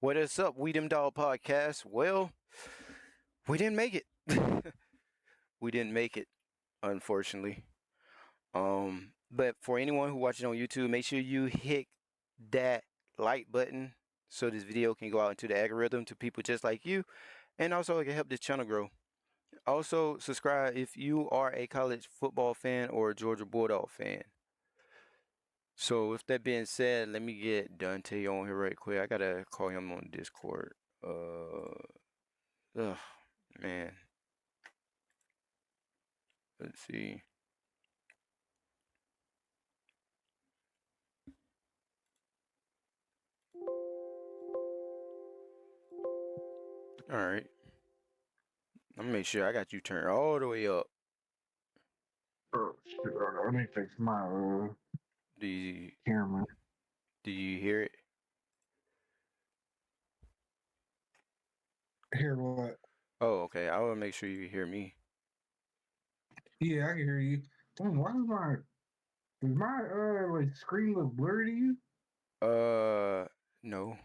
What is up, We Dem Dog Podcast? Well, we didn't make it. We didn't make it, unfortunately. But for anyone who watches on YouTube, make sure you hit that like button so this video can go out into the algorithm to people just like you, and also it can help this channel grow. Also, subscribe if you are a college football fan or a Georgia Bulldog fan. So with that being said, let me get Dante on here right quick. I gotta call him on Discord. Ugh, man. Let's see. All right. I'm gonna make sure I got you turned all the way up. Oh shit! Let me fix my Do you camera. do you hear it? Hear what? Oh, okay. I will make sure you hear me. Yeah, I can hear you. Damn, why does my like screen look blurry to you? No.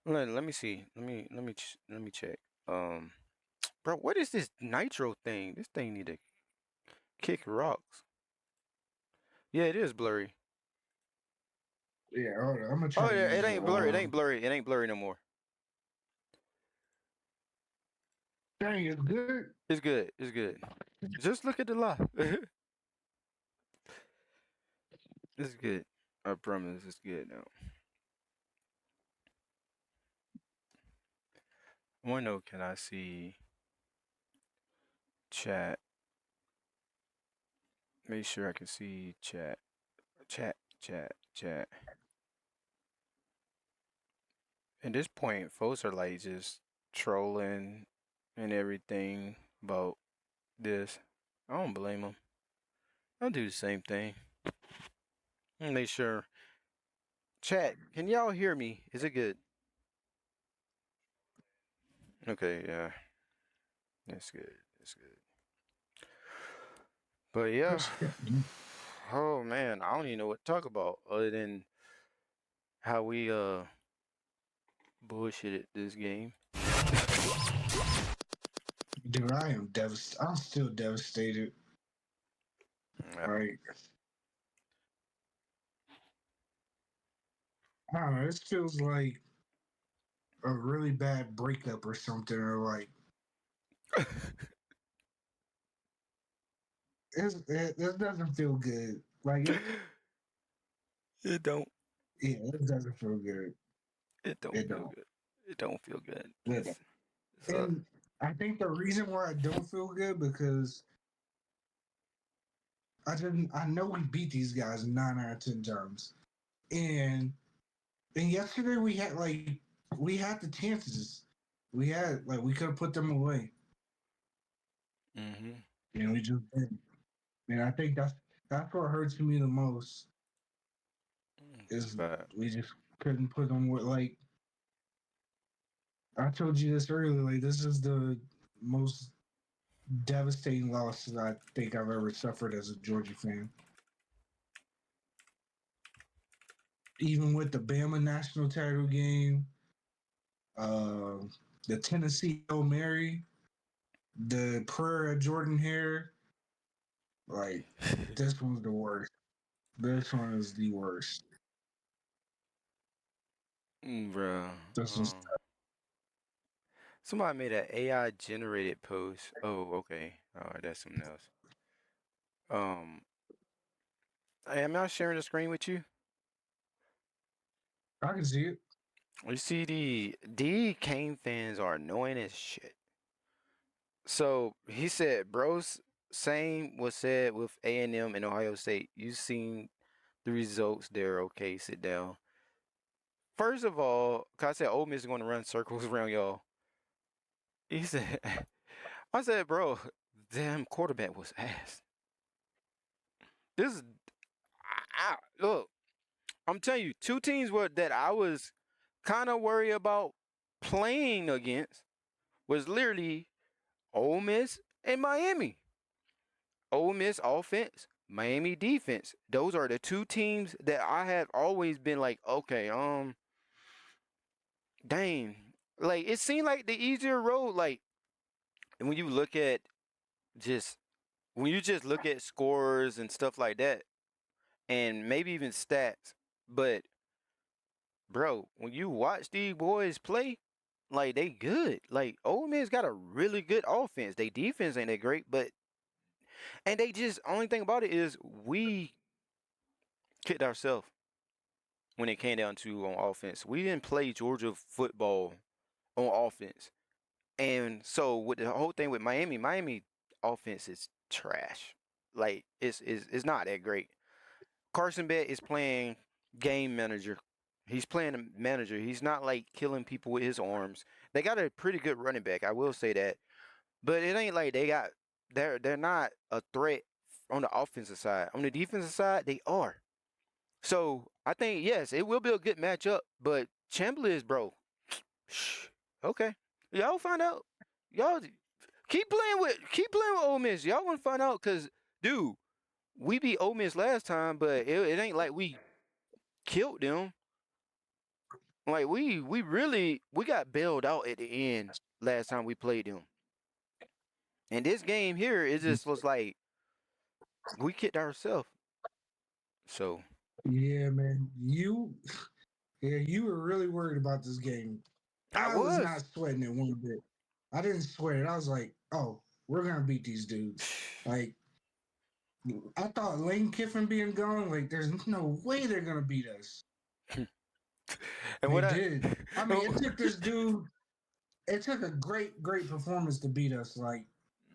Let me see. Let me check. Bro, what is this nitro thing? This thing need to kick rocks. Yeah, it is blurry. Yeah, hold on. I'm gonna Oh try to yeah, it use ain't blurry. It ain't blurry. It ain't blurry no more. Dang, it's good. It's good. It's good. Just look at the live. It's good. I promise it's good now. I wanna know, can I see chat? Make sure I can see chat. Chat. At this point, folks are like just trolling and everything about this. I don't blame them. I'll do the same thing. Make sure. Chat, can y'all hear me? Is it good? Okay, yeah. That's good. That's good. But yeah. Oh man, I don't even know what to talk about other than how we bullshitted this game. Dude, I am devastated. I'm still devastated. Yeah. Like, I don't know. This feels like a really bad breakup or something, or like this doesn't feel good. Like It don't. yeah, it doesn't feel good. It don't It feel don't. good. It don't feel good. It don't. It's And I think the reason why I don't feel good because I know we beat these guys 9 out of 10 times. And yesterday we had the chances. We could have put them away. Mm-hmm. And we just didn't. And I think that's what hurts me the most is But we just couldn't put them with like I told you this earlier, like this is the most devastating loss that I think I've ever suffered as a Georgia fan. Even with the Bama national title game, uh, the Tennessee Hail Mary, the prayer at Jordan Hare, like this one's the worst. This one is the worst. bro, This was somebody made an AI generated post. Oh, okay. All right, that's something else. Um, hey, am I sharing the screen with you? I can see it. You see, the Kane fans are annoying as shit. So he said, bros, same was said with A&M and Ohio State. You seen the results there. Okay, sit down. First of all, 'cause I said Ole Miss is going to run circles around y'all. He said, I said, bro, damn quarterback was ass. This is, look, I'm telling you, two teams that I was kind of worried about playing against was literally Ole Miss and Miami. Ole Miss offense, Miami defense. Those are the two teams that I have always been like, okay, dang, like it seemed like the easier road. Like when you look at just when you just look at scores and stuff like that, and maybe even stats. But bro, when you watch these boys play, like they good. Like Ole Miss got a really good offense. They defense ain't that great, but and they just only thing about it is we kicked ourselves when it came down to on offense. We didn't play Georgia football on offense. And so with the whole thing with Miami, Miami offense is trash. Like it's not that great. Carson Beck is playing game manager. He's playing a manager. He's not like killing people with his arms. They got a pretty good running back, I will say that. But it ain't like they're not a threat on the offensive side. On the defensive side, they are. So I think yes, it will be a good matchup. But Chambliss, bro, okay, y'all find out. Y'all keep playing with Ole Miss. Y'all want to find out because dude, we beat Ole Miss last time, but it ain't like we killed them. Like we really we got bailed out at the end last time we played them. And this game here, it just was like we kicked ourselves. So Yeah, man. You were really worried about this game. I I was not was. sweating it one bit. I didn't sweat it. I was like, oh, we're gonna beat these dudes. Like I thought Lane Kiffin being gone, like there's no way they're gonna beat us. and They what I did. I mean, it took this dude. It took a great performance to beat us. Like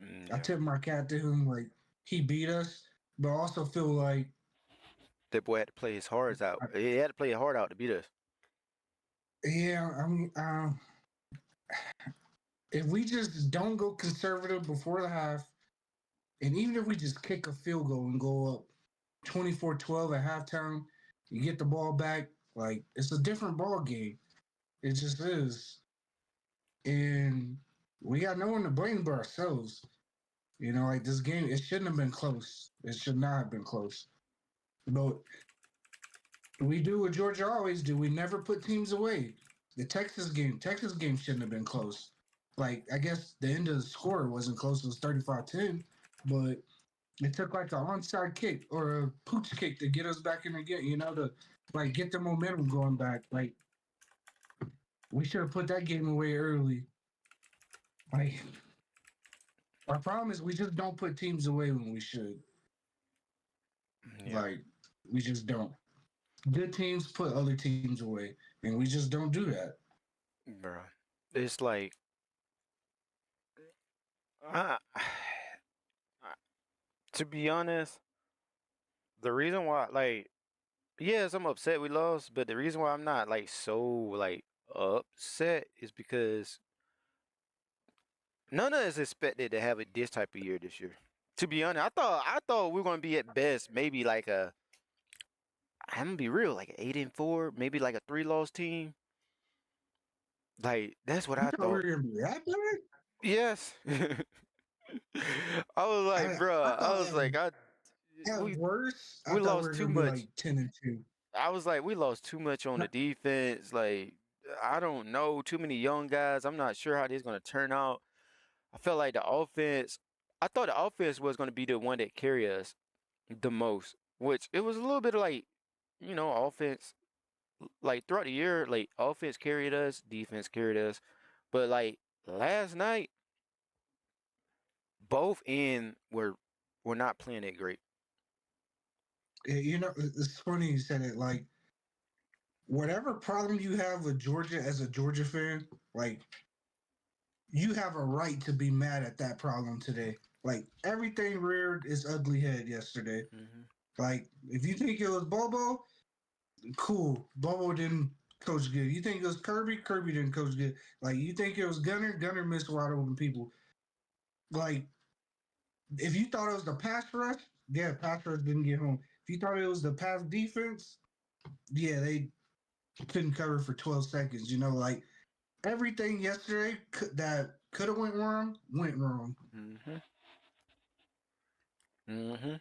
I yeah, tip my cap to him. Like he beat us, but I also feel like that boy had to play his heart out. He had to play his heart out to beat us. yeah, I mean, if we just don't go conservative before the half, and even if we just kick a field goal and go up 24-12 at halftime, you get the ball back, like it's a different ball game. It just is. And we got no one to blame but ourselves. You know, like this game, it shouldn't have been close. It should not have been close. But we do what Georgia always do. We never put teams away. The Texas game shouldn't have been close. Like, I guess the end of the score wasn't close. It was 35-10, but it took like an onside kick or a pooch kick to get us back in the game, you know, to like get the momentum going back. Like, we should have put that game away early. Like, our problem is we just don't put teams away when we should. Yeah, Like, we just don't. Good teams put other teams away, and we just don't do that. bro. It's like I, to be honest, the reason why like yes, I'm upset we lost, but the reason why I'm not like so like upset is because none of us expected to have it this type of year this year. To be honest, I thought we were gonna be at best maybe like a I'm gonna be real, like an 8-4, maybe like a 3 loss team. Like that's what You I thought we were thought. gonna be that bad? Yes. I was like, I bruh, I thought was like, at we worst, I we thought we lost were too gonna be much. like 10-2. I was like, we lost too much on the defense. Like, I don't know, too many young guys. I'm not sure how this is gonna turn out. I felt like the offense. I thought the offense was gonna be the one that carry us the most, which it was a little bit of like, offense. Like throughout the year, like offense carried us, defense carried us, but like last night, both end were not playing that great. You know, it's funny you said it. Like, whatever problem you have with Georgia as a Georgia fan, like, you have a right to be mad at that problem today. Like, everything reared its ugly head yesterday. Hmm. Like, if you think it was Bobo, cool. Bobo didn't coach good. You think it was Kirby? Kirby didn't coach good. Like, you think it was Gunner? Gunner missed wide open people. Like, if you thought it was the pass rush, yeah, pass rush didn't get home. If you thought it was the pass defense, yeah, they couldn't cover for 12 seconds. You know, like everything yesterday that could have went wrong. Hmm. Hmm.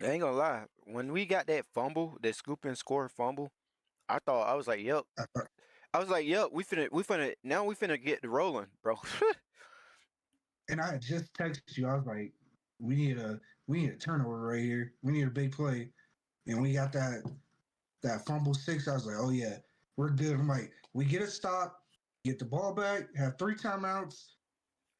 I ain't gonna lie. When we got that fumble, that scoop and score fumble, I was like, "Yep." I was like, "Yep, now we finna get rolling, bro." And I had just texted you. I was like, we need a we need a turnover right here. We need a big play. And we got that fumble six. I was like, oh yeah, we're good. I'm like, we get a stop, get the ball back, have 3 timeouts,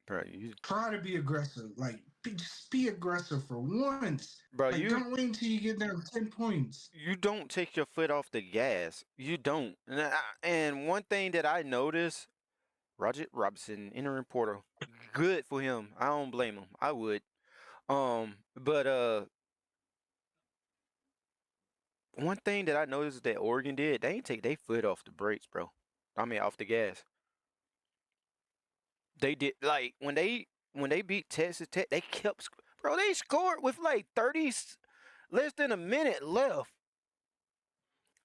bro, you, try to be aggressive. Like, just be aggressive for once. bro, Like, you don't wait until you get down 10 points. you don't take your foot off the gas. You don't. And one thing that I noticed, Roger Robinson, interim portal, good for him. I don't blame him. I would. But one thing that I noticed that Oregon did, they ain't take their foot off the brakes, bro. I mean, off the gas. They did like when they beat Texas Tech, they kept bro. They scored with like 30, less than a minute left.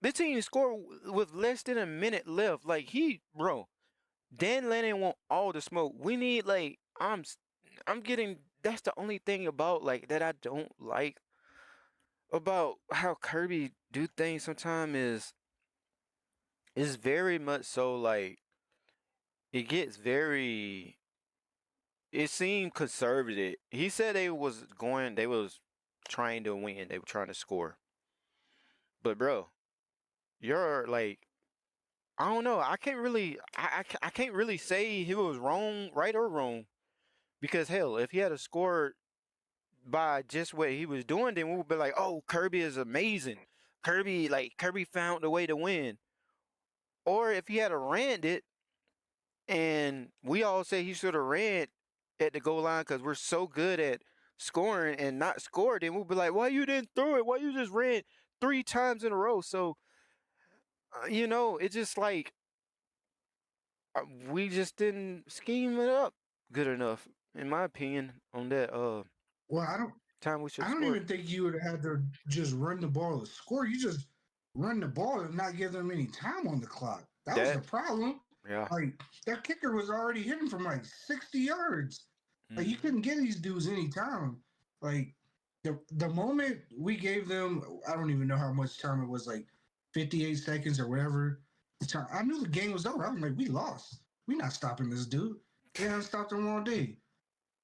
This team scored with less than a minute left. Like bro, Dan Lanning want all the smoke. We need like I'm getting. That's the only thing about like that I don't like about how Kirby do things. Sometimes is very much so like it gets very. It seemed conservative. He said they was trying to win. They were trying to score. But bro, you're like I don't know. I can't really I can't really say he was wrong, right or wrong. Because hell, if he had a score by just what he was doing, then we would be like, oh, Kirby is amazing. Kirby found a way to win. Or if he had a ran it, and we all say he should have ran at the goal line because we're so good at scoring and not scored, then we'll be like, why you didn't throw it? Why you just ran 3 times in a row? So, it's just like we just didn't scheme it up good enough, in my opinion, on that Well, I don't time we should I have don't scored. even think you would have had to just run the ball to score. You just run the ball and not give them any time on the clock. That was the That, problem. yeah. Like that kicker was already hitting from like 60 yards. Like you Hmm. couldn't get these dudes any time. Like the moment we gave them, I don't even know how much time it was, like 58 seconds or whatever. The time I knew the game was over. I was like, we lost. We not stopping this dude. They haven't stopped him all day.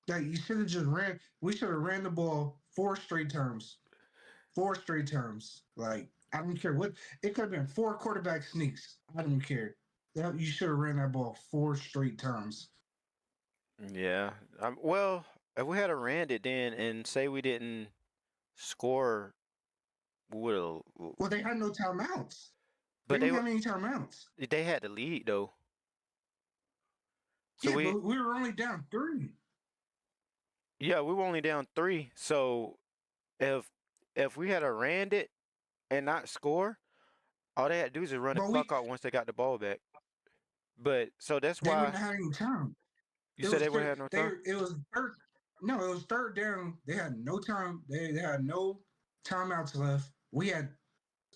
Like you should have just ran. We should have ran the ball 4 straight terms. 4 straight terms. Like I don't care what. It could have been 4 quarterback sneaks. I don't care. You should have ran that ball 4 straight terms. Yeah. Well, if we had a ran it then and say we didn't score, we would have. Well, they had no timeouts. They But didn't have any timeouts. they had the lead though. So Yeah, but we were only down 3. we were only down 3. So if we had a ran it and not score, all they had to do is just run the But clock out once they got the ball back. But so that's they why wouldn't have any time. you It said was they would third. have no time. It was third. No, it was third down. They had no time. They had no timeouts left. We had.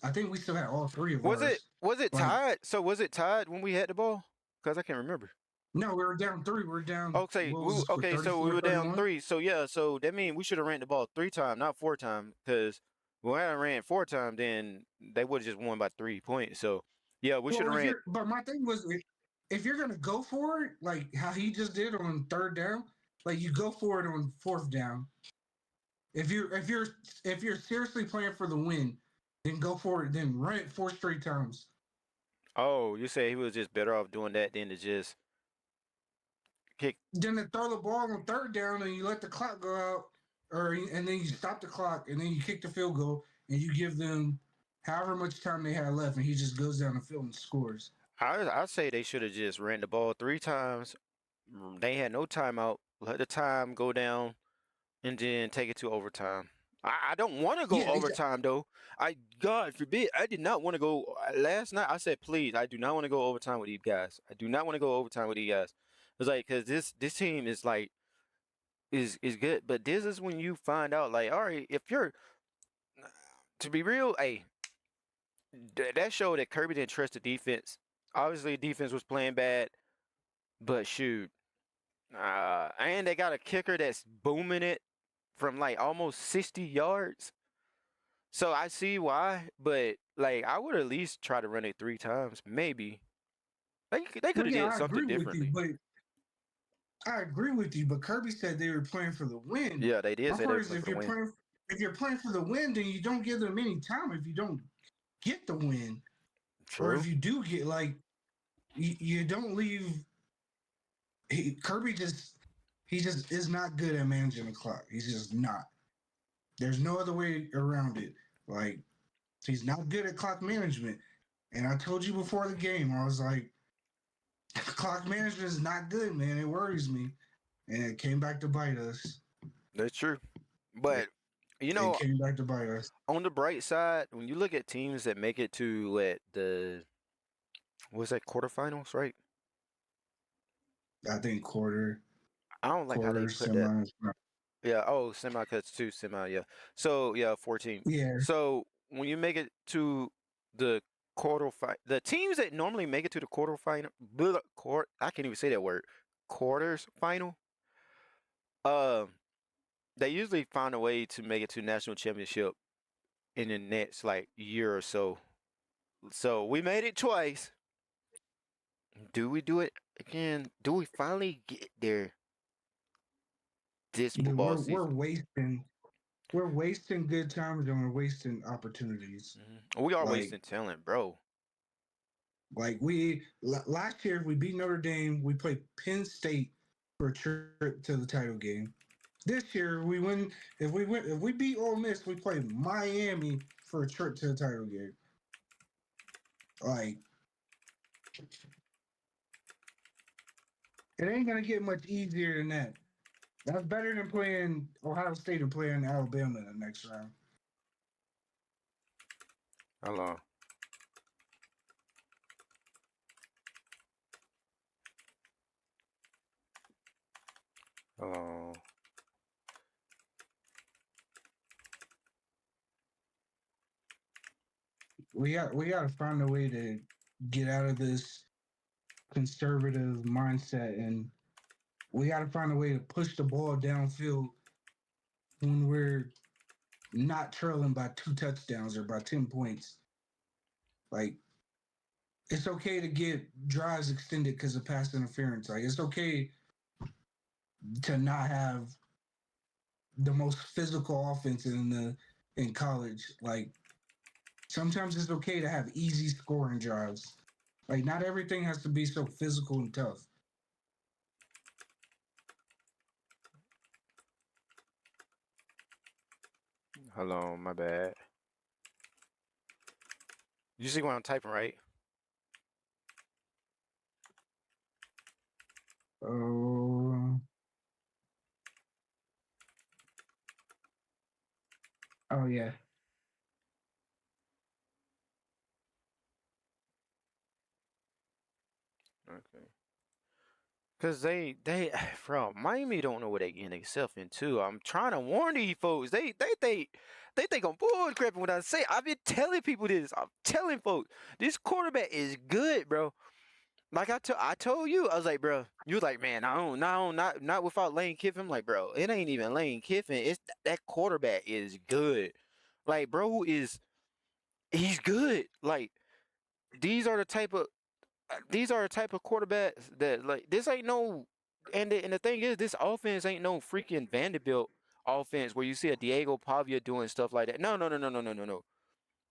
I think we still had all 3 of ours. Was it Like tied? So was it tied when we had the ball? Because I can't remember. no, we were down 3. We were down. What was the score? Okay, so we 34, were down 31. 3. So yeah, so that means we should have ran the ball 3 times, not 4 times. Because when I ran 4 times, then they would have just won by 3 points. So yeah, we should Well, have if ran. you're, but my thing was, if you're gonna go for it, like how he just did on third down, like you go for it on fourth down. If you're seriously playing for the win, then go for it. Then run it 4 straight times. Oh, you say he was just better off doing that than to just kick. Then to throw the ball on third down and you let the clock go out, and then you stop the clock and then you kick the field goal and you give them however much time they had left, and he just goes down the field and scores. I say they should have just ran the ball 3 times. They had no timeout. Let the time go down and then take it to overtime. I don't want to go Yeah, overtime though. God forbid, I did not want to go. Last night I said, please, I do not want to go overtime with these guys. I do not want to go overtime with these guys. It's like because this team is like is good, but this is when you find out like, all right, if you're to be real, hey, that showed that Kirby didn't trust the defense. Obviously, defense was playing bad, but shoot, and they got a kicker that's booming it from like almost 60 yards. So I see why, but like I would at least try to run it 3 times, maybe. They could Well, have yeah, did I something agree with you, differently. but Kirby said they were playing for the win. Yeah, they did My say they part were is playing for the win. if you're playing for the win, then you don't give them any time if you don't get the win, or if True. you do get like you don't leave. Kirby just he just is not good at managing the clock. He's just not. There's no other way around it. Like he's not good at clock management. And I told you before the game, I was like, clock management is not good, man. It worries me. And it came back to bite us. That's true. It, But you it know, came back to bite us. on the bright side, when you look at teams that make it to the what's that quarterfinals, right? I think I don't like how they quarter, put that. semi. Yeah. Oh, semi cuts too. Semi. Yeah. So yeah, 14. Yeah, So when you make it to the the teams that normally make it to the quarterfinal, I can't even say that word, quarters final. Um, they usually find a way to make it to national championship in the next like year or so. So we made it twice. Do we do it again? Do we finally get there this dude, football we're season? wasting good times and we're wasting opportunities. We are Like wasting talent, bro. last year we beat Notre Dame. We played Penn State for a trip to the title game. This year we win. If we beat Ole Miss, we play Miami for a trip to the title game. Like it ain't gonna get much easier than that. That's better than playing Ohio State or playing Alabama in the next round. Hold on. Oh, We got to find a way to get out of this conservative mindset, and we got to find a way to push the ball downfield when we're not trailing by 2 touchdowns or by 10 points. Like it's okay to get drives extended because of pass interference. Like it's okay to not have the most physical offense in college. Like sometimes it's okay to have easy scoring drives. Like not everything has to be so physical and tough. hold on, my bad. You see what I'm typing, right? Oh, oh yeah. Okay. Cause bro, Miami don't know what they getting themselves into. I'm trying to warn these folks. They think I'm bull crapping when I say. I've been telling people this. I'm telling folks this quarterback is good, bro. Like I told you, I was like, bro. You was like, man, I don't, no, not without Lane Kiffin. I'm like, bro, it ain't even Lane Kiffin. It's that quarterback is good. Like, bro, he's good. Like these are the type of quarterbacks that like this ain't no. And the thing is, this offense ain't no freaking Vanderbilt offense where you see a Diego Pavia doing stuff like that. No, no, no, no, no, no, no, no.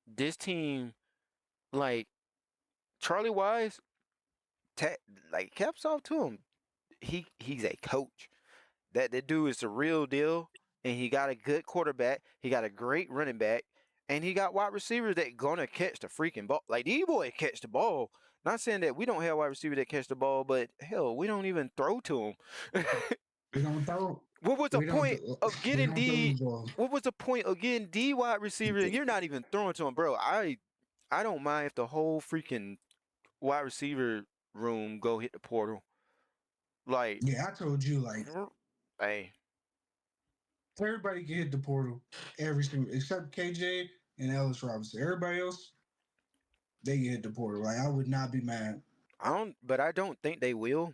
This team, like Charlie Wise, ta- like caps off to him. He's a coach. That dude is the real deal, and he got a good quarterback. He got a great running back, and he got wide receivers that gonna catch the freaking ball. Like these boys catch the ball. Not saying that we don't have wide receivers that catch the ball, but hell, we don't even throw to them. We don't throw. What was the We don't. point of We getting don't throw the D? ball. What was the point of getting D wide receiver and you're not even throwing to him, bro? I don't mind if the whole freaking wide receiver room go hit the portal. Like, Yeah, I told you. Like hey, everybody can hit the portal. Every single except KJ and Ellis Robinson. Everybody else they can hit the portal. Like I would not be mad. but I don't think they will.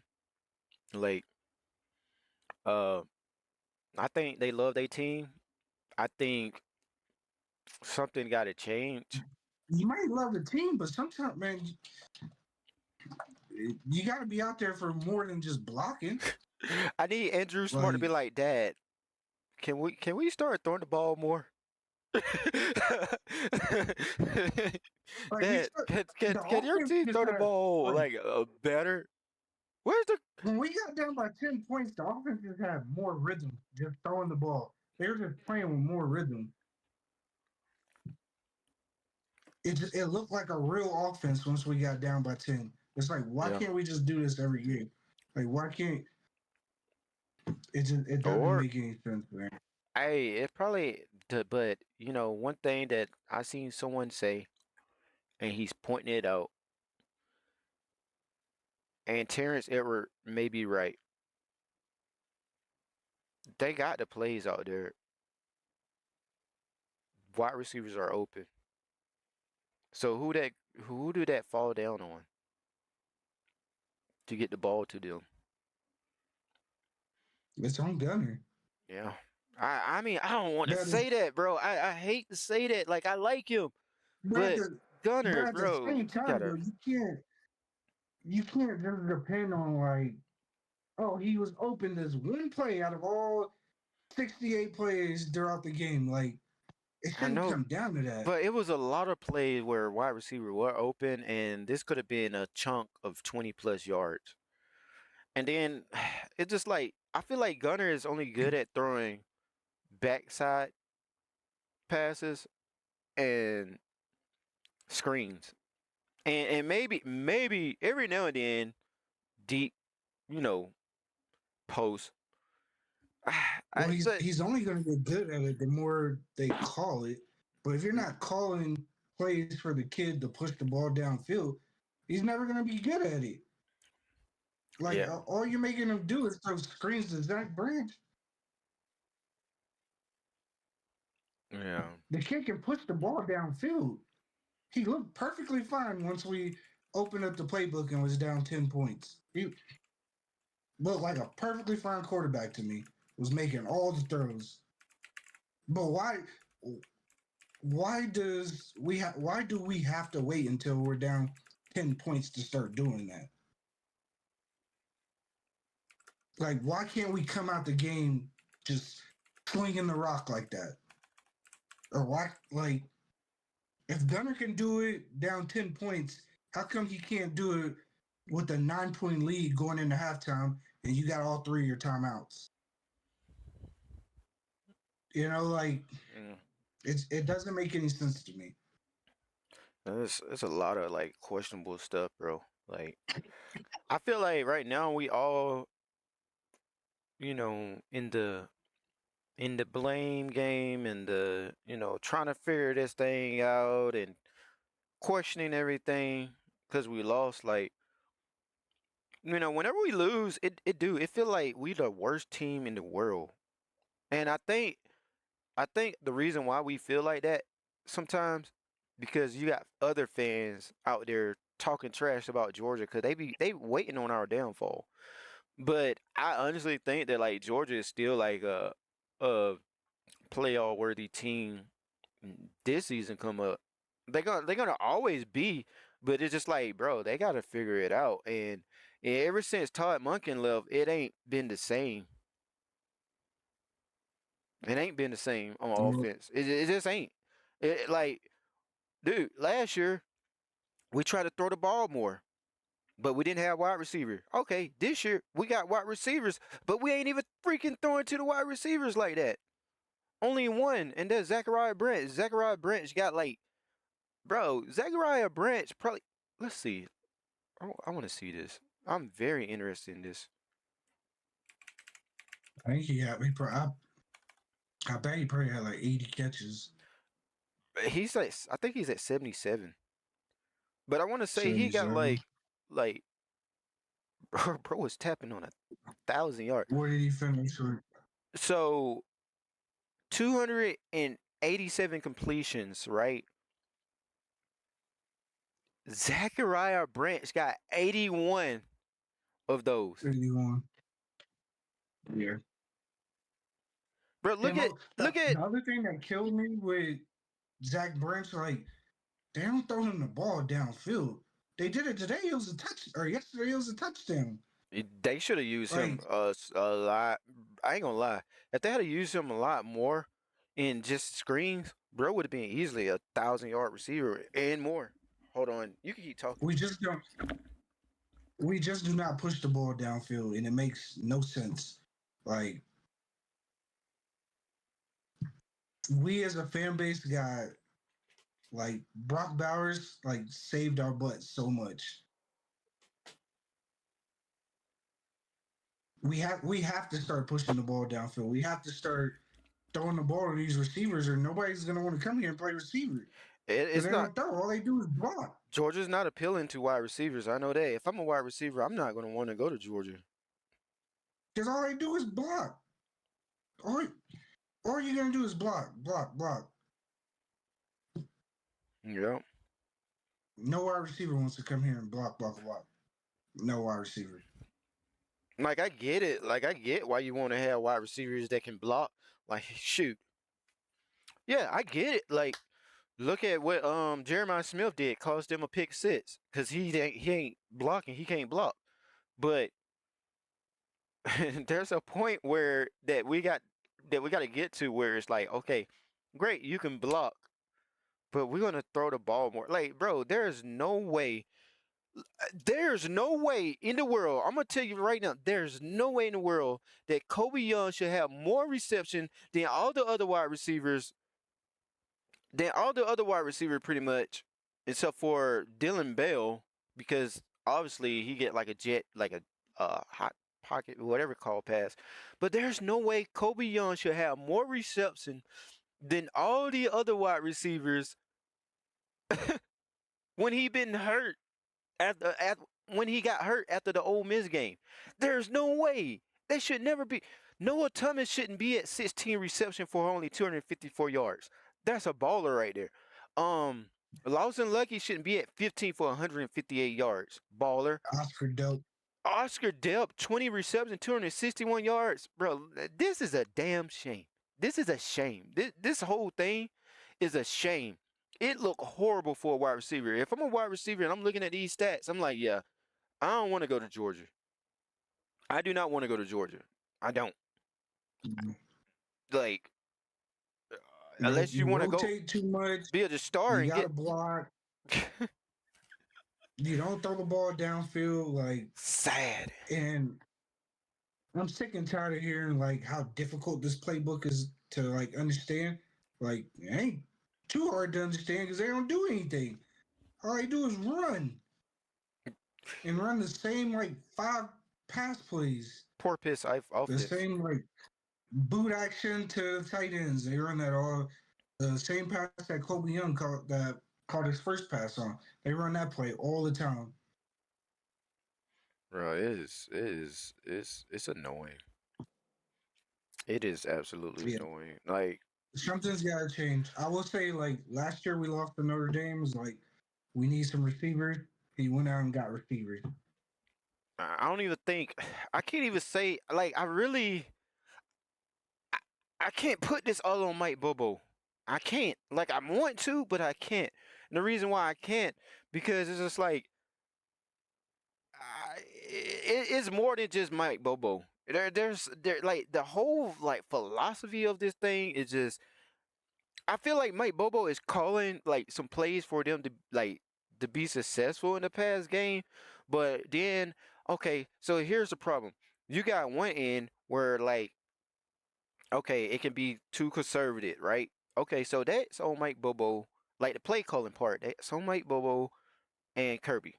Like, uh, I think they love their team. I think something got to change. You might love the team, but sometimes, man, You got to be out there for more than just blocking. I need Andrew Smart to be Like, like, Dad, can we start throwing the ball more? like we Dad, start, the can your offense team just throw the had ball like like better? Where's the when we got down by 10 points, the offense just had more rhythm, just throwing the ball. They were just playing with more rhythm. It looked like a real offense once we got down by 10. It's like, why yeah? can't we just do this every game? Like, why can't it doesn't Or make any sense, man. hey, it probably but you know one thing that I seen someone say, and he's pointing it out, and Terrence Edward may be right. They got the plays out there. Wide receivers are open. So who do that fall down on to get the ball to them? It's on Gunner. Yeah. I mean I don't want to But at, the, say that, bro. I hate to say that. Like I like him, but at but the but Gunner, at the bro, same you time gotta. though, you can't just depend on like, oh, he was open this one play out of all 68 plays throughout the game. Like, it I shouldn't know, come down to that. but it was a lot of plays where wide receiver were open, and this could have been a chunk of 20 plus yards. And then it's just like I feel like Gunner is only good at throwing backside passes and screens, and maybe every now and then deep, you know, post. Well, I but he's only going to get good at it the more they call it. But if you're mm, not calling plays for the kid to push the ball downfield, he's never going to be good at it. Like, yeah, all you're making him do is throw screens to Zach Branch. yeah, The kid can push the ball downfield. He looked perfectly fine once we opened up the playbook and was down 10 points. He looked like a perfectly fine quarterback to me. Was making all the throws. But why do we have to wait until we're down 10 points to start doing that? Like, why can't we come out the game just slinging the rock like that? Or why, like, if Gunner can do it down 10 points, how come he can't do it with a 9 point lead going into halftime and you got all three of your timeouts? Like, yeah. it doesn't make any sense to me. There's a lot of like questionable stuff, bro. Like I feel like right now we all, in the blame game and the, trying to figure this thing out and questioning everything because we lost. Like, whenever we lose, it feel like we the worst team in the world. And I think the reason why we feel like that sometimes because you got other fans out there talking trash about Georgia because they waiting on our downfall. But I honestly think that like Georgia is still like a playoff worthy team this season come up. They're gonna always be, but it's just like, bro, they gotta figure it out. And ever since Todd Monken left, it ain't been the same. It ain't been the same on offense. It just ain't. Like, dude, last year we tried to throw the ball more, but we didn't have wide receiver. Okay, this year we got wide receivers, but we ain't even freaking throwing to the wide receivers like that. Only one, and that's Zachariah Branch. Zachariah Branch got like, bro, Zachariah Branch probably. Let's see. I want to see this. I'm very interested in this. I think I bet he probably had like 80 catches. He's like, I think he's at 77. But I want to say he got 77. like, bro was tapping on 1,000 yards. Where did he finish with? So 287 completions, right? Zachariah Branch got 81 of those. 81. Yeah. Bro, And look at the other thing that killed me with Zach Branch, like, they don't throw him the ball downfield. They did it today. It was a touch, or yesterday it was a touchdown. They should have used him Like a lot. I ain't gonna lie. If they had used him a lot more in just screens, bro would have been easily 1,000 yard receiver and more. Hold on, you can keep talking. we just don't. We just do not push the ball downfield, and it makes no sense. Like we as a fan base got like Brock Bowers like saved our butts so much. We have to start pushing the ball downfield. We have to start throwing the ball to these receivers, or nobody's gonna want to come here and play receiver because It's they not don't throw. All they do is block. Georgia's not appealing to wide receivers. I know that. If I'm a wide receiver, I'm not gonna want to go to Georgia. Because all they do is block. All, all you're gonna do is block, block, block. Yeah. No wide receiver wants to come here and block, block, block. No wide receiver. Like I get it. Like I get why you want to have wide receivers that can block. Like shoot. Yeah, I get it. Like look at what Jeremiah Smith did, caused them a pick six because he ain't blocking, he can't block. But there's a point where we got to get to where it's like, okay, great, you can block, but we're gonna throw the ball more. Like, bro, there's no way in the world. I'm gonna tell you right now, there's no way in the world that Kobe Young should have more reception than all the other wide receivers pretty much, except for Dylan Bell, because obviously he get like a jet, like a hot pocket, whatever call pass. But there's no way Kobe Young should have more reception than all the other wide receivers when he been hurt at when he got hurt after the Ole Miss game. There's no way. They should never be. Noah Thomas shouldn't be at 16 reception for only 254 yards. That's a baller right there. Lawson Lucky shouldn't be at 15 for 158 yards. Baller. Oscar Dope. Oscar Delp, 20 receptions, 261 yards. Bro, this is a damn shame. This is a shame. This whole thing is a shame. It looked horrible for a wide receiver. If I'm a wide receiver and I'm looking at these stats, I'm like, yeah, I don't want to go to Georgia. I do not want to go to Georgia. I don't. Like, unless you You want to go rotate too much. be a star You and gotta get block. You don't throw the ball downfield. Like, sad. and I'm sick and tired of hearing like how difficult this playbook is to like understand. Like, it ain't too hard to understand because they don't do anything. All they do is run and run the same like 5 pass plays. Poor piss The offense. same like boot action to the tight ends. They run that all. The same pass that Kobe Young caught his first pass on. They run that play all the time. Bro, it's annoying. It is absolutely Yeah, annoying. Like, something's got to change. I will say, like last year we lost to Notre Dame. Is like we need some receivers. He went out and got receivers. I don't even think I can't even say like I can't put this all on Mike Bobo. I can't. Like I want to, but I can't. And the reason why I can't because it's just like it's more than just Mike Bobo. There like the whole like philosophy of this thing is just. I feel like Mike Bobo is calling like some plays for them to be successful in the past game, but then okay, so here's the problem. You got one end where like okay, it can be too conservative, right? Okay, so that's on Mike Bobo, like the play calling part. That's on Mike Bobo and Kirby.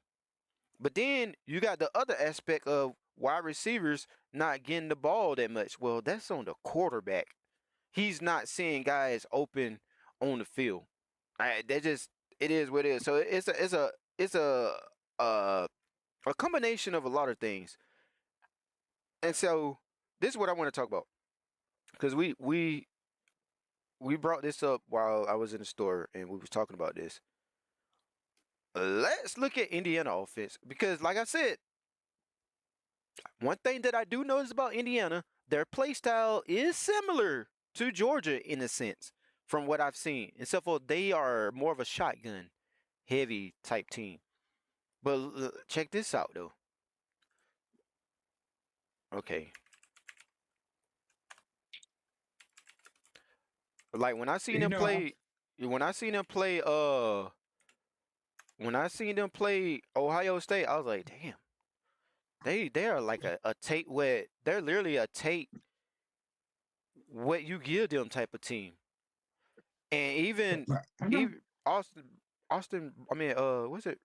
But then you got the other aspect of wide receivers not getting the ball that much. Well, that's on the quarterback. He's not seeing guys open on the field. That just it is what it is. So it's uh, a combination of a lot of things. And so this is what I want to talk about because we brought this up while I was in the store and we was talking about this. Let's look at Indiana offense because, like I said, one thing that I do notice about Indiana, their play style is similar to Georgia in a sense, from what I've seen. Except for they are more of a shotgun heavy type team. But check this out though. Okay, like You know, when I seen them play, when I seen them play Ohio State, I was like, damn, they are like a take what they're literally a take what you give them type of team. And I don't, even Austin, I mean, what's it?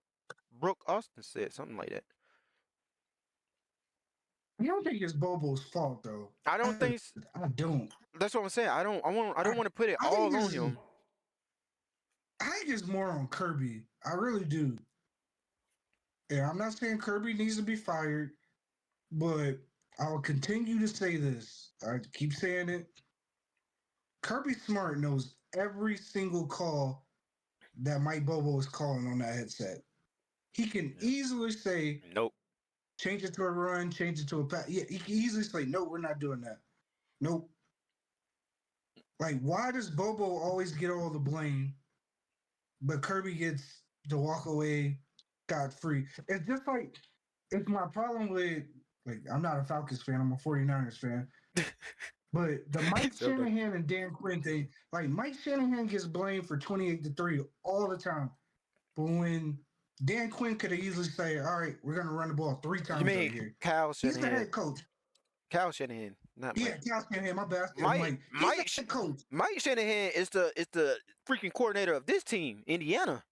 Brooke Austin said something like that. I don't think it's Bobo's fault though. I don't think I don't. that's what I'm saying. I I, don't want to put it I think all on it's him. I think it's more on Kirby. I really do. Yeah, I'm not saying Kirby needs to be fired, but I'll continue to say this. I keep saying it. Kirby Smart knows every single call that Mike Bobo is calling on that headset. He can Yeah. easily say, Nope. change it to a run, change it to a pass. Yeah, he can easily say, no, we're not doing that. Nope. Like, why does Bobo always get all the blame, but Kirby gets to walk away scot free? It's just like, it's my problem with, like, I'm not a Falcons fan, I'm a 49ers fan. But the Mike It's okay. Shanahan and Dan Quinn thing, like Mike Shanahan gets blamed for 28-3 all the time. But when Dan Quinn could have easily said, all right, we're gonna run the ball three You times mean right here. Kyle He's the Shanahan? head coach. Kyle Shanahan, not Yeah, Mike. Cal Shanahan, my bad. I said Mike Mike. He's the Mike head coach. Mike Shanahan is the freaking coordinator of this team, Indiana.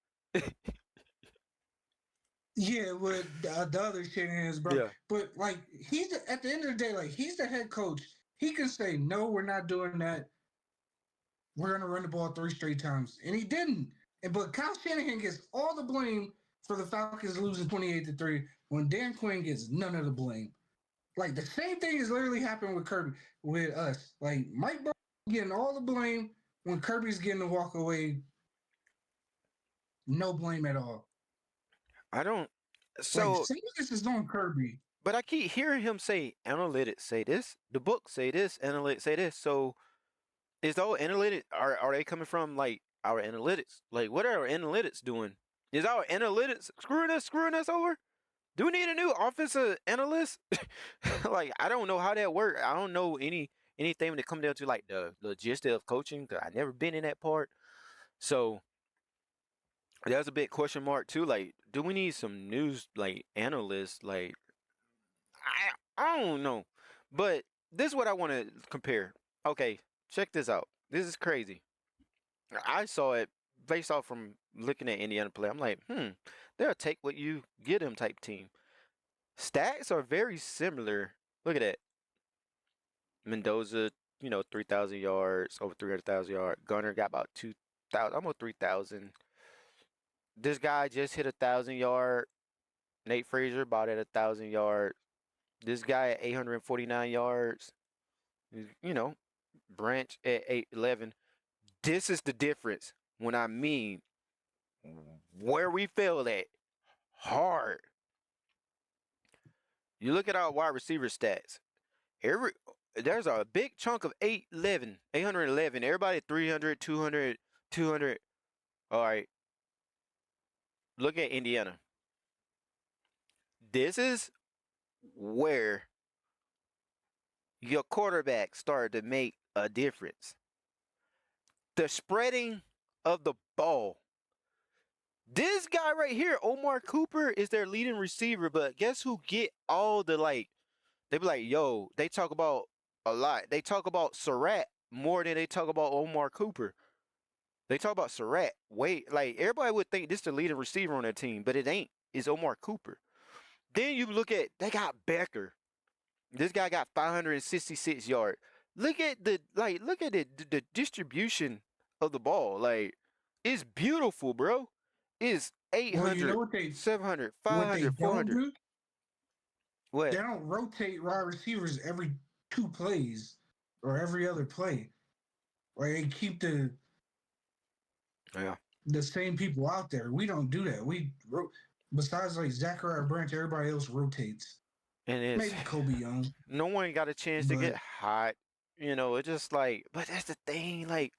Yeah, with the other Shanahan's bro. Yeah. But like at the end of the day, like he's the head coach. He can say, no, we're not doing that. We're gonna run the ball three straight times. And he didn't. And but Kyle Shanahan gets all the blame for the Falcons losing 28-3 when Dan Quinn gets none of the blame. Like the same thing is literally happening with Kirby with us. Like Mike Brown getting all the blame when Kirby's getting the walk away, no blame at all. I don't. Like So, some of this is on Kirby. but I keep hearing him say analytics say this, the book say this, analytics say this. So, is all analytics are they coming from like our analytics? Like, what are our analytics doing? Is our analytics screwing us over? Do we need a new offensive analyst? Like, I don't know how that works. I don't know anything when it comes down to like the logistics of coaching because I never been in that part. So that's a big question mark too. Like, do we need some news like analysts? Like, I don't know, but this is what I want to compare. Okay, check this out. This is crazy. I saw it based off from looking at Indiana play. I'm like, they'll take what you get them type team. Stats are very similar. Look at that. Mendoza, 3,000 yards, over 300,000 yards. Gunner got about 2,000, almost 3,000. This guy just hit 1,000 yard. Nate Frazier about at 1,000 yards. This guy at 849 yards. You know, Branch at 811. This is the difference when I mean where we fell at hard. You look at our wide receiver stats. Every there's a big chunk of 811. Everybody 300, 200, 200. All right. Look at Indiana. This is where your quarterback started to make a difference. The spreading of the ball. This guy right here, Omar Cooper, is their leading receiver, but guess who get all the like they be like, yo, they talk about a lot. They talk about Surratt more than they talk about Omar Cooper. They talk about Surratt. Wait, like everybody would think this is the leading receiver on their team, but it ain't. It's Omar Cooper. Then you look at they got Becker. This guy got 566 yards. Look at the distribution of the ball. Like it's beautiful, bro. It's Well, you know 800, what they 700, what they 500, don't 400. do? They What? don't rotate wide receivers every two plays or every other play. Like they keep Yeah. the same people out there. We don't do that. Besides like Zachariah Branch, everybody else rotates. And it's Maybe Kobe Young, no one got a chance to get but hot. It's just like, but that's the thing. Like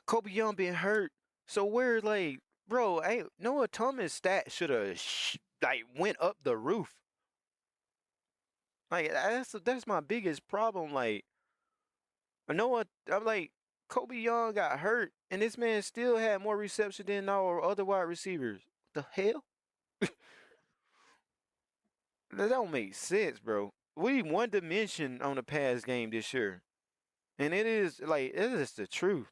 Kobe Young being hurt, so we're like, bro, ain't Noah Thomas stat should have like went up the roof. Like that's my biggest problem. Like I know what I'm like. Kobe Young got hurt, and this man still had more reception than our other wide receivers. What the hell? That don't make sense, bro. We one dimension on the pass game this year, and it is like it is the truth.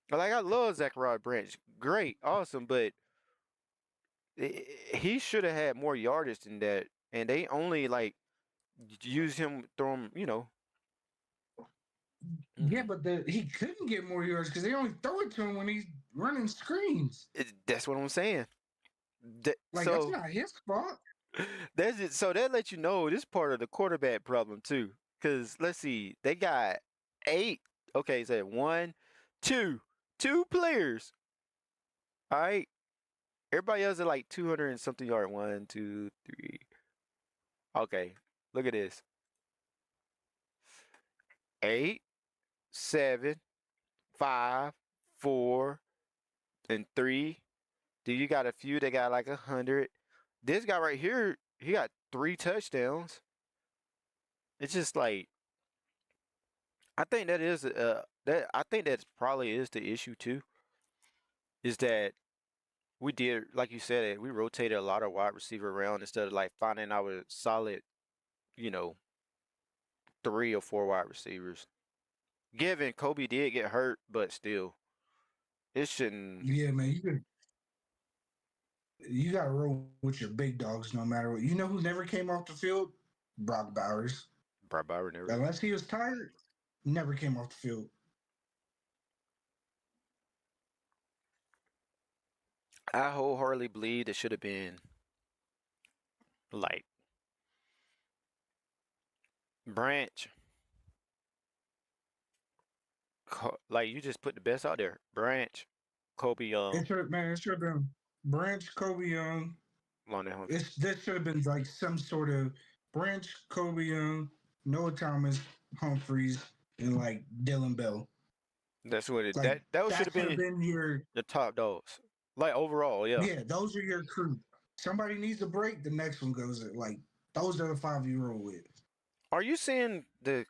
Like I love Zachariah Branch, great, awesome, but he should have had more yardage than that, and they only like use him, throw him, Yeah, mm, but he couldn't get more yards because they only throw it to him when he's running screens. that's what I'm saying. Like that's So not his fault. that's it. So that lets you know this part of the quarterback problem too. Because let's see, they got 8. Okay, so one, two players. All right, everybody else are like 200 and something yard. One, two, three. Okay, look at this. 8, 7, 5, 4, and 3. Then you got a few that got like 100. This guy right here, he got 3 touchdowns. It's just like I think that is that I think that probably is the issue too. Is that we did like you said it, we rotated a lot of wide receiver around instead of like finding our solid, you know, 3 or 4 wide receivers. Given Kobe did get hurt, but still, it shouldn't. Yeah, man, you got to roll with your big dogs no matter what. You know who never came off the field? Brock Bowers. Bro, Byron never. Unless he was tired, never came off the field. I wholeheartedly believe it should have been like Branch, like you just put the best out there. Branch, Kobe Young, It should have been Branch, Kobe Young. London Humphrey. This should have been like some sort of Branch, Kobe Young, Noah Thomas, Humphreys, and like Dylan Bell. That's what it. Like That should that have should have been been your the top dogs. Like overall, yeah. yeah. Those are your crew. Somebody needs a break. The next one goes at like those are the 5 you roll with. Are you seeing the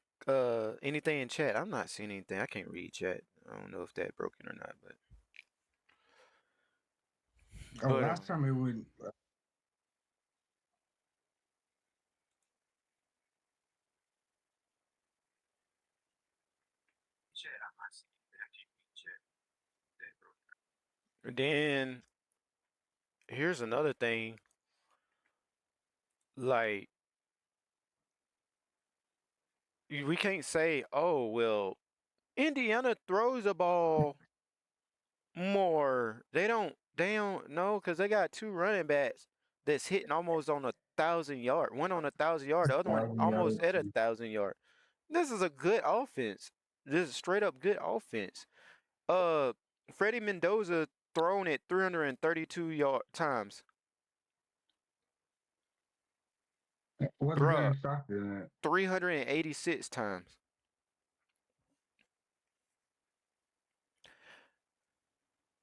anything in chat? I'm not seeing anything. I can't read chat. I don't know if that broken or not, Oh, but last time it would. then here's another thing. Like we can't say, oh well, Indiana throws the ball more. They don't know because they got 2 running backs that's hitting almost on 1,000 yard. One on 1,000 yard, the other one almost at 1,000 yard. This is a good offense. This is straight up good offense. Uh, Freddie Mendoza thrown it 332 times. What's Bruh, Ben Stockton at? 386 times.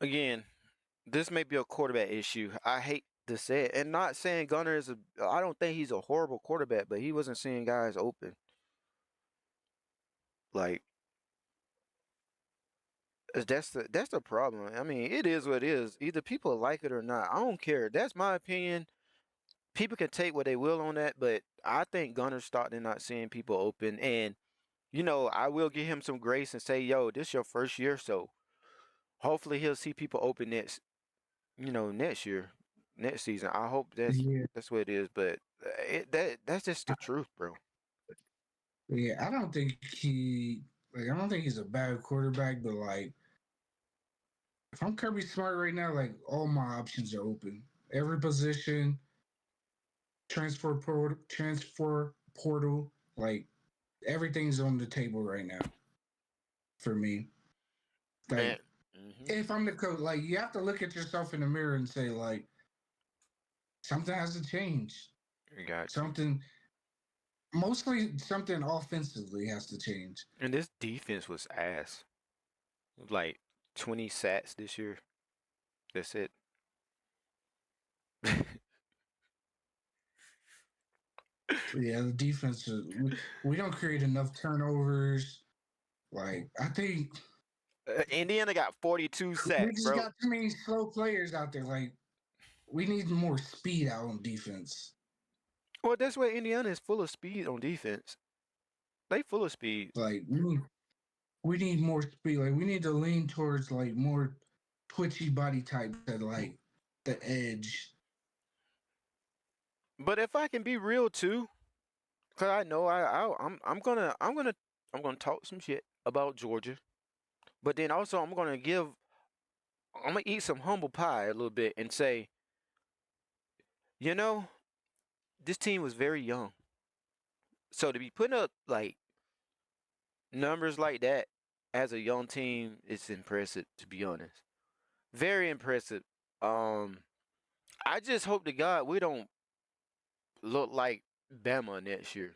Again, this may be a quarterback issue. I hate to say it, and not saying Gunner is a. I don't think he's a horrible quarterback, but he wasn't seeing guys open. Like that's the problem. I mean, it is what it is. Either people like it or not. I don't care. That's my opinion. People can take what they will on that, but I think Gunner Stockton not seeing people open, and I will give him some grace and say, yo, this your first year, so hopefully he'll see people open next year, next season. I hope Yeah, that's what it is, but that's just the truth, bro. yeah. I don't think I don't think he's a bad quarterback, but like if I'm Kirby Smart right now, like all my options are open. Every position, transfer portal, like everything's on the table right now for me. Man, Like if I'm the coach, like you have to look at yourself in the mirror and say like something has to change. you got to. Something mostly something offensively has to change. And this defense was ass. Like 20 sacks this year. That's it. Yeah, the defense. We don't create enough turnovers. Like I think Indiana got 42 we sacks, just bro. got too many slow players out there. Like we need more speed out on defense. Well, that's why Indiana is full of speed on defense. They full of speed. Like we need more speed. Like we need to lean towards like more twitchy body types at like the edge. But if I can be real too, cause I know I'm gonna talk some shit about Georgia, but then also I'm gonna eat some humble pie a little bit and say, you know, this team was very young, so to be putting up like numbers like that as a young team, it's impressive to be honest. Very impressive. Um, I just hope to God we don't look like Bama next year.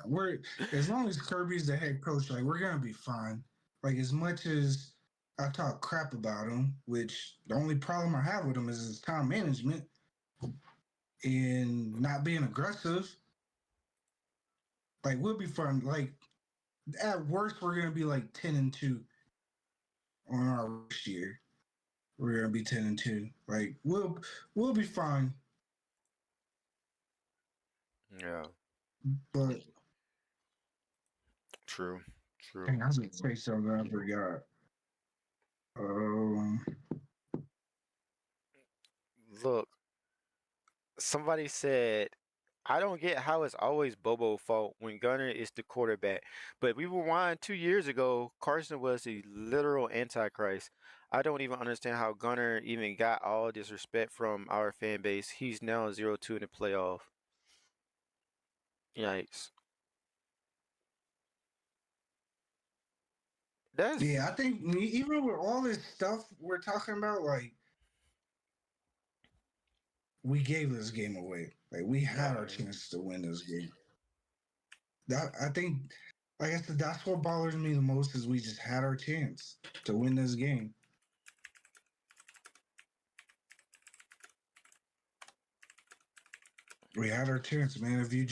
We're as long as Kirby's the head coach, like we're gonna be fine. Like as much as I talk crap about him, which the only problem I have with him is his time management and not being aggressive. Like we'll be fine. Like at worst, we're gonna be like 10-2 on our worst year. We're gonna be 10-2. Like we'll be fine. Yeah, But true, true. dang, I was gonna say something I forgot. Um, Look, somebody said, I don't get how it's always Bobo's fault when Gunner is the quarterback. But we rewind 2 years ago, Carson was the literal antichrist. I don't even understand how Gunner even got all this respect from our fan base. He's now 0-2 in the playoff. Yikes. That's yeah, I think even with all this stuff we're talking about, like we gave this game away. Like we had our yeah. chance to win this game. That I think, like I said, that's what bothers me the most is we just had our chance to win this game. We had our chance, man. If you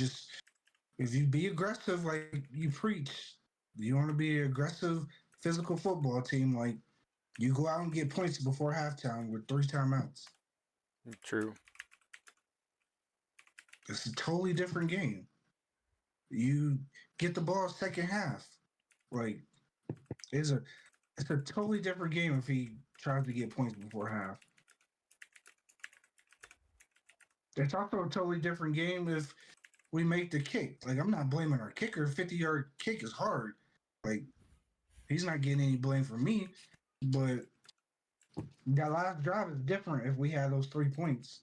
be aggressive like you preach, you want to be an aggressive physical football team, like you go out and get points before halftime with 3 timeouts. True. It's a totally different game. You get the ball second half. Like it's a it's a totally different game if he tries to get points before half. It's also a totally different game if we make the kick. Like I'm not blaming our kicker. 50-yard kick is hard. Like he's not getting any blame from me. But that last drive is different if we had those 3 points.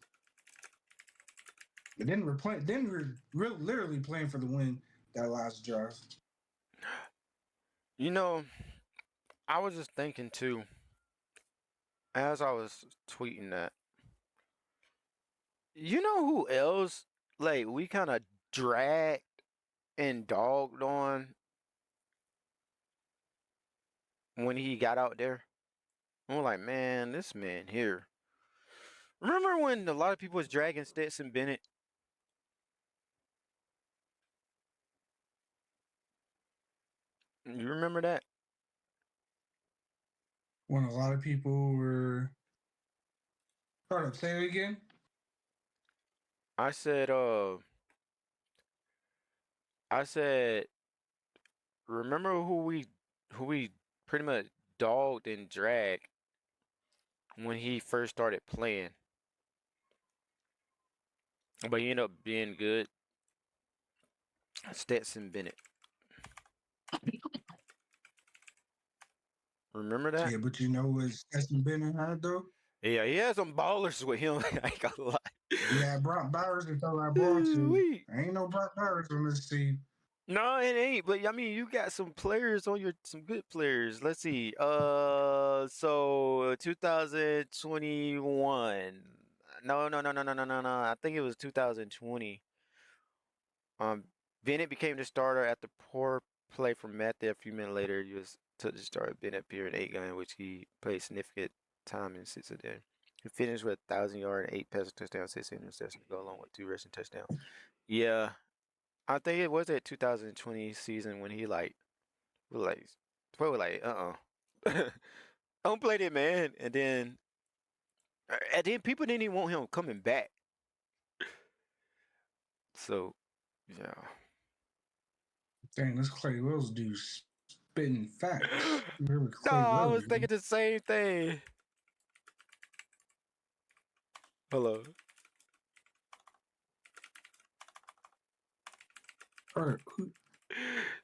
But then we're playing. Then literally playing for the win that last drive. You know, I was just thinking too, as I was tweeting that, you know who else, like, we kind of dragged and dogged on when he got out there? And we're like, man, this man here. Remember when a lot of people was dragging Stetson Bennett? You remember that? When a lot of people were. Hold up, say it again. I said, I said, remember who we pretty much dogged and dragged when he first started playing, but he ended up being good. Stetson Bennett. Remember that? Yeah, but you know what Stetson Bennett had though? Yeah, he had some ballers with him. I ain't gonna lie. Yeah, Brock Bowers to throw that ball to. Ooh-wee. Ain't no Brock Bowers on this team. No, it ain't. But I mean, you got some players on some good players. Let's see. So 2021. No, no, no, no, no, no, no, no. I think it was 2020. Um, Bennett became the starter after poor play from Matthew. A few minutes later, he was took the start. Bennett appeared in 8 games, which he played significant time in 6 of them. He finished with 1,000 yard, 8 passing touchdowns, 6 interceptions to go along with 2 rushing touchdowns. Yeah, I think it was that 2020 season when he like, probably like, don't play that man, and then people didn't even want him coming back. So, yeah. Dang, this Clay Wills dude spitting facts. You remember No, Clay I Wills? was thinking the same thing. Hello. Or,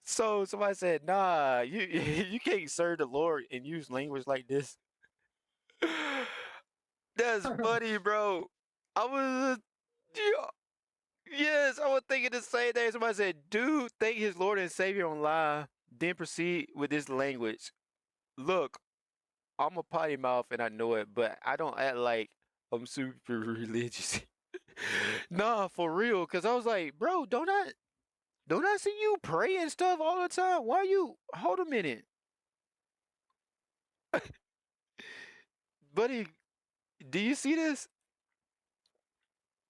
So somebody said, "Nah, you you can't serve the Lord and use language like this." That's funny, bro. I was, yeah, yes, I was thinking the same thing. Somebody said, "Dude, thank his Lord and Savior on live, then proceed with this language." Look, I'm a potty mouth and I know it, but I don't act like I'm super religious. Nah, for real. Cause I was like, bro, don't I see you pray and stuff all the time? Why you hold a minute? Buddy, do you see this?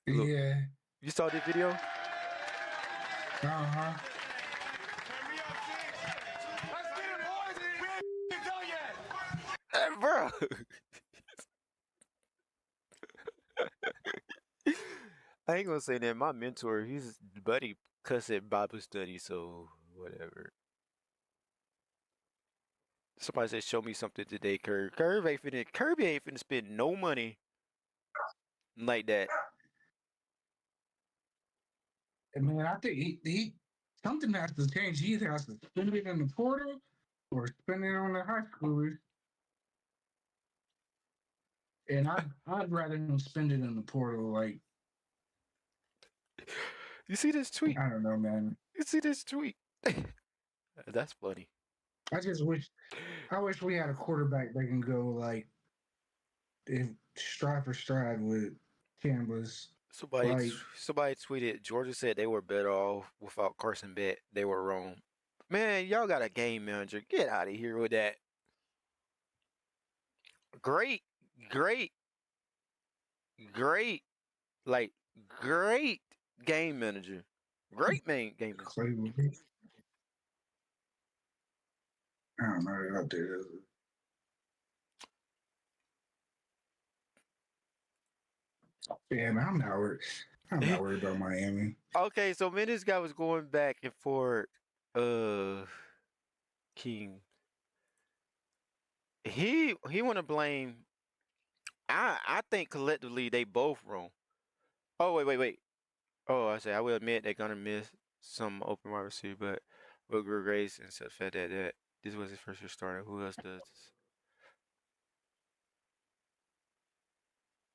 Look, yeah. you saw this video? Uh-huh. Bro. I ain't gonna say that. My mentor, he's buddy cuss at Bible study, so whatever. Somebody said, "Show me something today, Kirby." Kirby ain't finna spend no money like that. And man, I think he something has to change. He either has to spend it in the portal or spend it on the high schoolers. And I'd rather him spend it in the portal. Like, You see this tweet? I don't know, man. You see this tweet? That's funny. I just wish we had a quarterback that can go like if stride for stride with Chambers. Like, Somebody tweeted Georgia said they were better off without Carson Bet. They were wrong. Man, y'all got a game manager. Get out of here with that. Great, great, great, like great game manager. Great main game manager. Cleveland. I don't know out there. Yeah, man, I'm not worried. I'm not worried about Miami. Okay, so man, this guy was going back and forth. Uh, King. He want to blame. I think collectively they both wrong. Oh wait. Oh, I say I will admit they're gonna miss some open wide receiver, but will grow grace and said fed that this was his first year starting. Who else does this?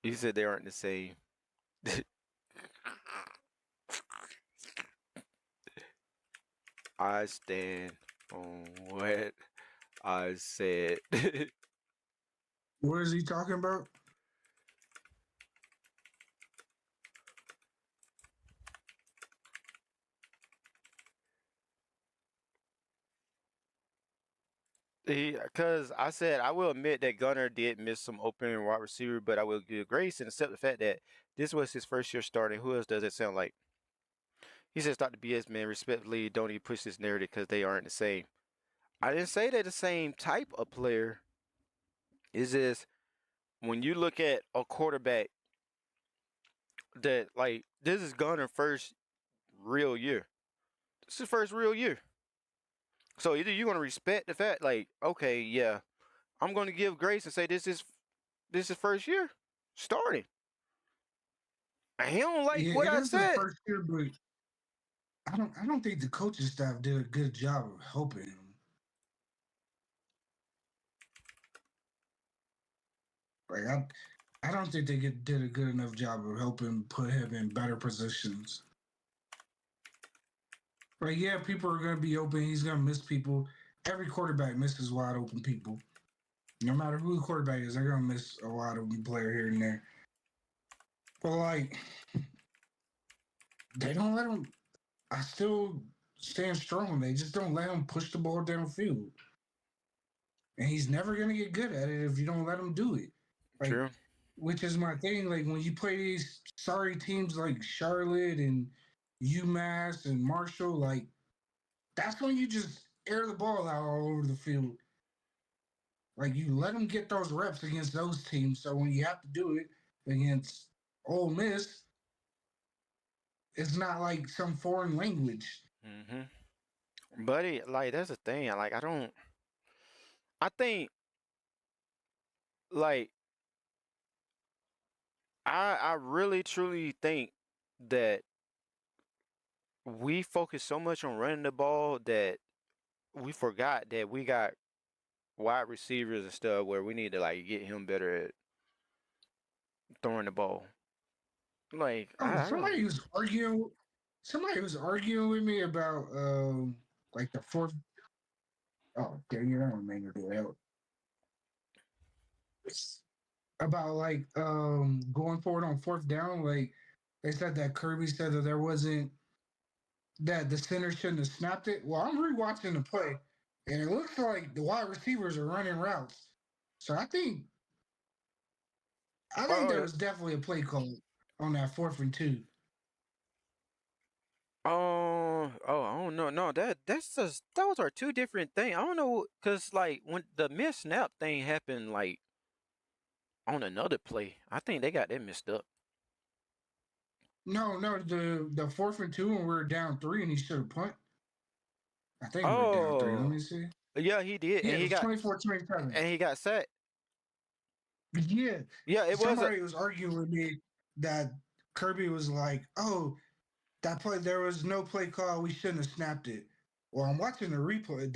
He said they aren't the same. I stand on what I said. What is he talking about? Because I said I will admit that Gunner did miss some open wide receiver, but I will give grace and accept the fact that this was his first year starting. Who else does it sound like? He says, "Stop the BS, man. Respectfully, don't even push this narrative because they aren't the same." I didn't say they're the same type of player. Is this when you look at a quarterback that like this is Gunner first real year. This is his first real year. So either you're gonna respect the fact, like, okay, yeah, I'm gonna give grace and say this is first year starting. And he don't like Yeah, what it I is his said. first year, but I don't think the coaching staff did a good job of helping him. Like I don't think they did a good enough job of helping put him in better positions. Like, yeah, people are gonna be open. He's gonna miss people. Every quarterback misses wide open people. No matter who the quarterback is, they're gonna miss a wide open player here and there. But like, they don't let him. I still stand strong. They just don't let him push the ball downfield, and he's never gonna get good at it if you don't let him do it. Like, True. which is my thing. Like when you play these sorry teams like Charlotte and UMass and Marshall, like that's when you just air the ball out all over the field. Like you let them get those reps against those teams. So when you have to do it against Ole Miss, it's not like some foreign language. Mhm. Buddy, like that's the thing. Like I don't. I think like I really truly think that we focus so much on running the ball that we forgot that we got wide receivers and stuff where we need to like get him better at throwing the ball. Like Oh, I don't. somebody was arguing with me about like the fourth. Oh, dang it! I don't remember that. About like going forward on fourth down. Like they said that Kirby said that there wasn't that the center shouldn't have snapped it. Well, I'm rewatching the play, and it looks like the wide receivers are running routes. So I think there Oh, was definitely a play call on that 4th and 2. oh, I don't know. No, that's just those are two different things. I don't know, cause like when the missed snap thing happened, like on another play, I think they got that messed up. No, the 4th and 2 when we were down 3 and he should have punt. I think we were down 3. Let Oh, me see. yeah, he did, Yeah, it was 24-27. and he got sacked. Yeah, Yeah, it was a. somebody was arguing with me that Kirby was like, "Oh, that play there was no play call. We shouldn't have snapped it." Well, I'm watching the replay.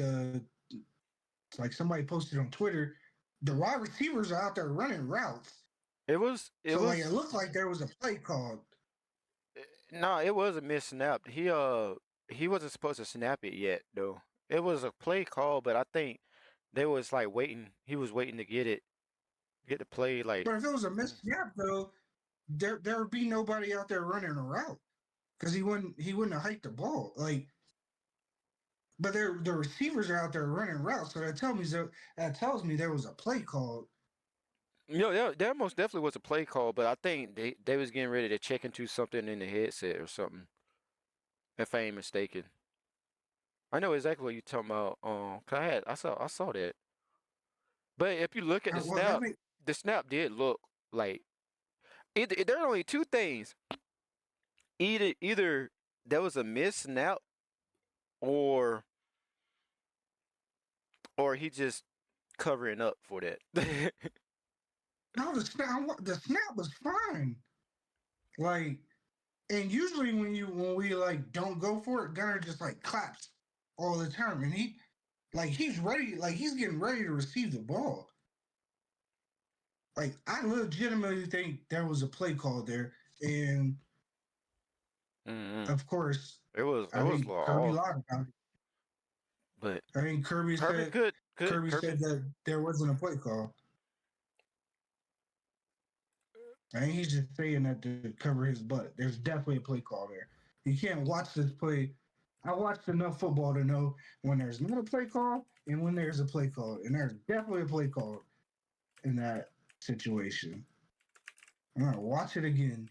It's like somebody posted on Twitter. The wide receivers are out there running routes, It was. It so like it was. looked like there was a play called. No, it was a missed snap. He wasn't supposed to snap it yet though. It was a play call, but I think they was like waiting. He was waiting to get the play. Like, But if it was a mm. missed snap though, there would be nobody out there running a route because he wouldn't have hiked the ball. Like, but the receivers are out there running routes, so that tells me there was a play called. There most definitely was a play call, but I think they was getting ready to check into something in the headset or something. If I ain't mistaken, I know exactly what you're talking about. 'Cause I saw that. But if you look at Well, that the snap did look like there are only two things. Either there was a missed snap or he just covering up for that. no, the snap was fine. Like, and usually when we like don't go for it, Gunner just like claps all the time, and he's ready, like he's getting ready to receive the ball. Like I legitimately think there was a play call there, and Mm-hmm. of course, It I was a think little Kirby off, lied about it. but I think Kirby Kirby said could Kirby Kirby. said that there wasn't a play call. I think he's just saying that to cover his butt. There's definitely a play call there. You can't watch this play. I watched enough football to know when there's not a play call and when there's a play call, and there's definitely a play call in that situation. I'm gonna watch it again.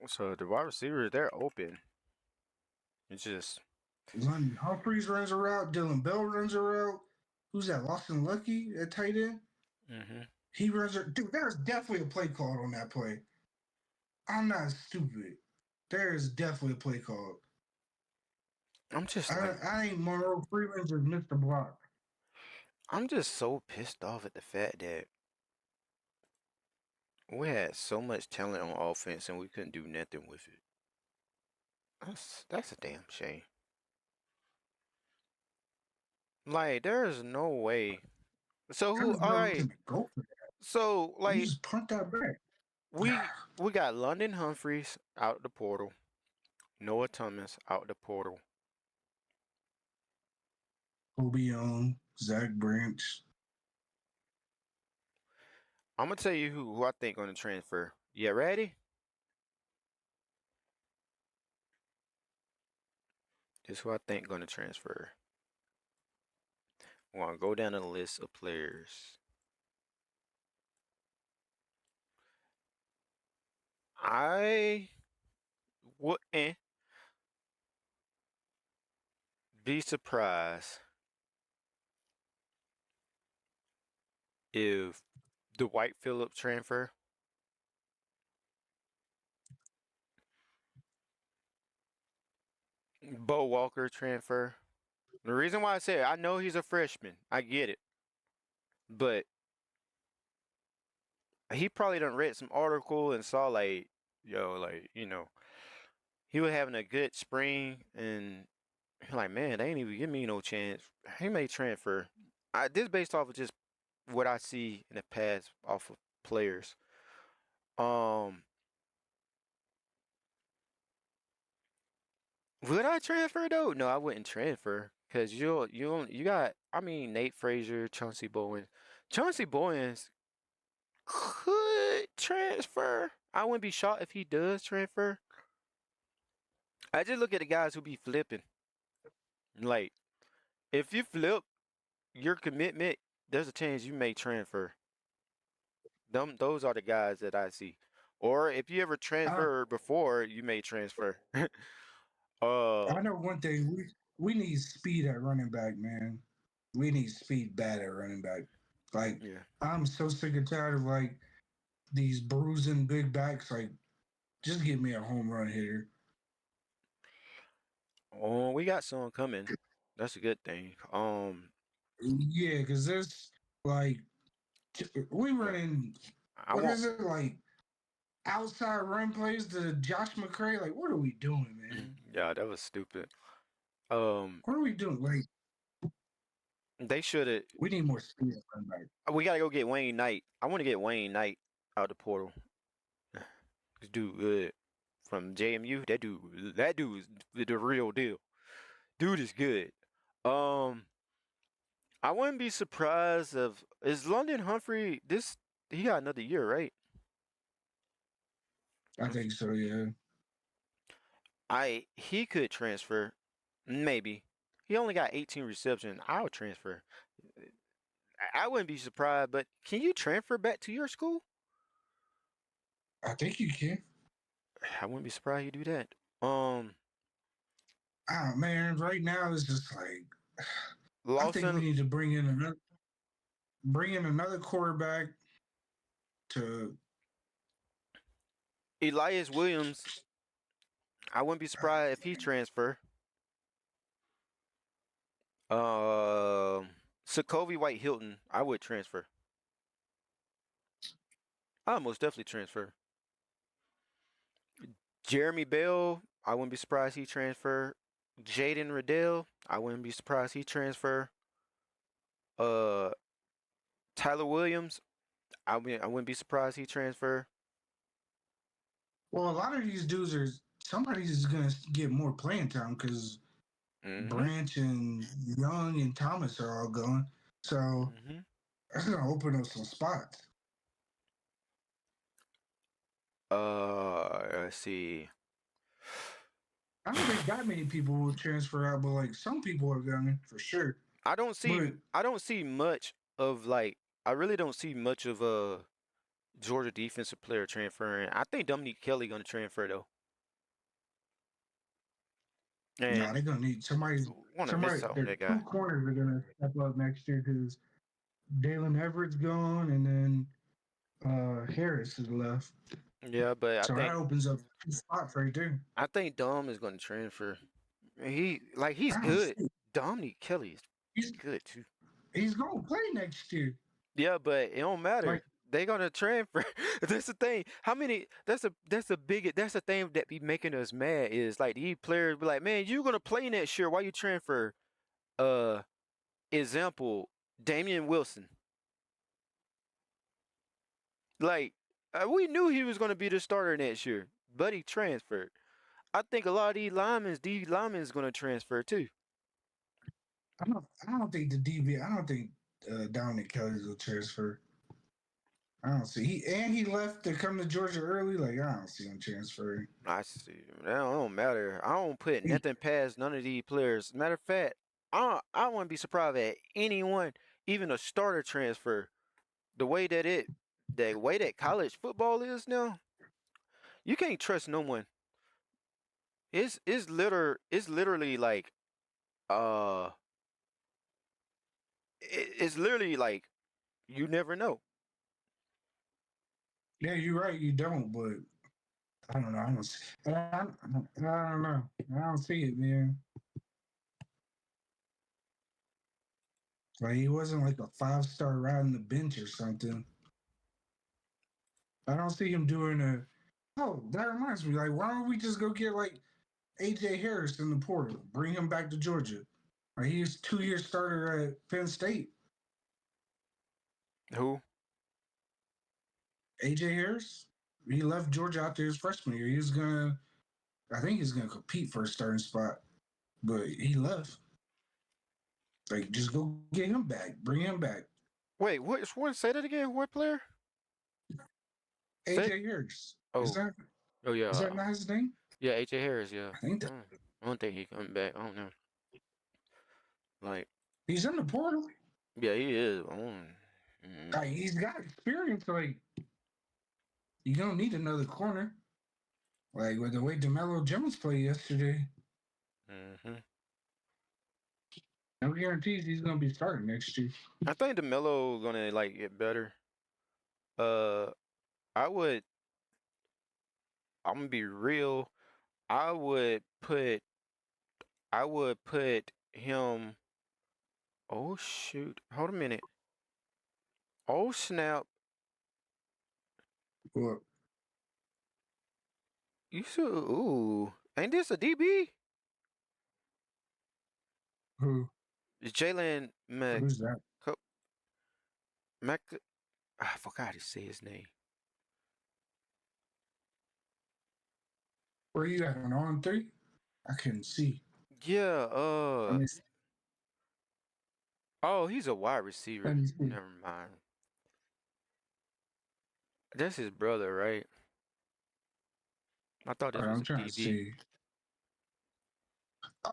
So the wide receivers they're open. It's just London Humphreys runs a route. Dylan Bell runs a route. Who's that? Lawson Lucky at tight end. hmm He runs a dude. There's definitely a play call on that play. I'm not stupid. There is definitely a play call. I'm just like I think Monroe Freeman just missed the block. I'm just so pissed off at the fact that we had so much talent on offense and we couldn't do nothing with it. That's a damn shame. Like there's no way. So How who? does All right. Burlington go for that? So You like just punt that back. we got London Humphreys out the portal, Noah Thomas out the portal. Kobe Young, Zach Branch. I'm gonna tell you who I think on the transfer. You ready? Is who I think gonna transfer. We're gonna go down the list of players. I wouldn't be surprised if the White Phillips transfer, Bo Walker transfer. The reason why I say it, I know he's a freshman. I get it. But he probably done read some article and saw like, yo, like, he was having a good spring and he like, man, they ain't even give me no chance. He may transfer. This based off of just what I see in the past off of players. Um, would I transfer though? No, I wouldn't transfer because you got. I mean, Nate Frazier, Chauncey Bowen. Chauncey Bowens could transfer. I wouldn't be shocked if he does transfer. I just look at the guys who be flipping. Like, if you flip your commitment, there's a chance you may transfer. Those are the guys that I see. Or if you ever I transfer before, you may transfer. I know one thing. We need speed at running back, man. We need speed bad at running back. Like Yeah. I'm so sick and tired of like these bruising big backs. Like just give me a home run hitter. Oh, we got someone coming. That's a good thing. Yeah, because there's like we Yeah. running. I What want. is it like? Outside run plays to Josh McCray. Like what are we doing, man? Yeah, that was stupid. Um, What are we doing? Like they should have. we need more speed at running back. We gotta go get Wayne Knight. I want to get Wayne Knight out the portal. This dude good from JMU. That dude is the real deal. Dude is good. Um, I wouldn't be surprised if is London Humphrey. This he got another year, right? I think so. Yeah. He could transfer, maybe. He only got 18 receptions. I would transfer. I wouldn't be surprised, but can you transfer back to your school? I think you can. I wouldn't be surprised you do that. Ah man, right now it's just like I think we Lawson, need to bring in another quarterback to. Elias Williams. I wouldn't be surprised if he transfer. Um, Sokovie White Hilton. I would transfer. I would most definitely transfer. Jeremy Bell. I wouldn't be surprised he transfer. Jaden Riddell. I wouldn't be surprised he transfer. Uh, Tyler Williams. I wouldn't be surprised he transfer. Well, a lot of these dudes are somebody's gonna get more playing time because Mm-hmm. Branch and Young and Thomas are all going. So Mm-hmm. that's gonna open up some spots. Let's see. I don't think that many people will transfer out, but like some people are going for sure. I don't see But I don't see much of like I really don't see much of a Georgia defensive player transferring. I think Dominique Kelly gonna transfer though. no, And they're gonna need somebody. wanna Somebody, miss out on their that guy. two corners are gonna step up next year because Dalen Everett's gone, and then Harris is left. Yeah, but So that opens up two spots right there. I think Dom is gonna transfer. He's I don't good. see. Dominique Kelly is He's good too. he's gonna play next year. Yeah, but it don't matter. Like They gonna transfer. That's the thing. How many? That's the thing that be making us mad is like these players be like, man, you gonna play next year? Why you transfer? Uh, example, Damian Wilson. Like we knew he was gonna be the starter next year, but he transferred. I think a lot of these linemen is gonna transfer too. I don't think the DB. I don't think Dominic Kelly's will transfer. I don't see he left to come to Georgia early. Like I don't see him transferring. I see. That don't matter. I don't put He, nothing past none of these players. Matter of fact, I wouldn't be surprised at anyone, even a starter transfer. The way that college football is now, you can't trust no one. It's literally like uh it's literally like you never know. yeah, you're right. You don't, but I don't know. I don't know. I don't see it, man. Like he wasn't like a 5-star riding the bench or something. I don't see him doing a. Oh, that reminds me. Like, why don't we just go get like AJ Harris in the portal, bring him back to Georgia? Like he's 2-year starter at Penn State. Who? AJ Harris. He left Georgia after his freshman year. He was gonna. I think he's gonna compete for a starting spot, but he left. Like, just go get him back. Bring him back. Wait, what? Say that again. What player? Say. AJ Harris. Is Oh, that oh is yeah, that not his name? yeah. AJ Harris. Yeah. I think that Mm. I don't think he coming back. I don't know. Like, he's in the portal. yeah, he is. Mm, Like, he's got experience. Like, you don't need another corner. Like with the way DeMelo Jones played yesterday, mm-hmm. no guarantees he's gonna be starting next year. I think the Melo gonna like get better. Uh, I would. I'm gonna be real. I would put. I would put him. Oh shoot! Hold a minute. Oh snap! But You should. Ooh, ain't this a DB? who Jalen who's that? Mac. I forgot to say his name. Where you at on 3? I couldn't see. Yeah. Let me Oh, he's a wide receiver. let me see. Never mind. That's his brother, right? I thought All this right, was I'm a trying to DB. see.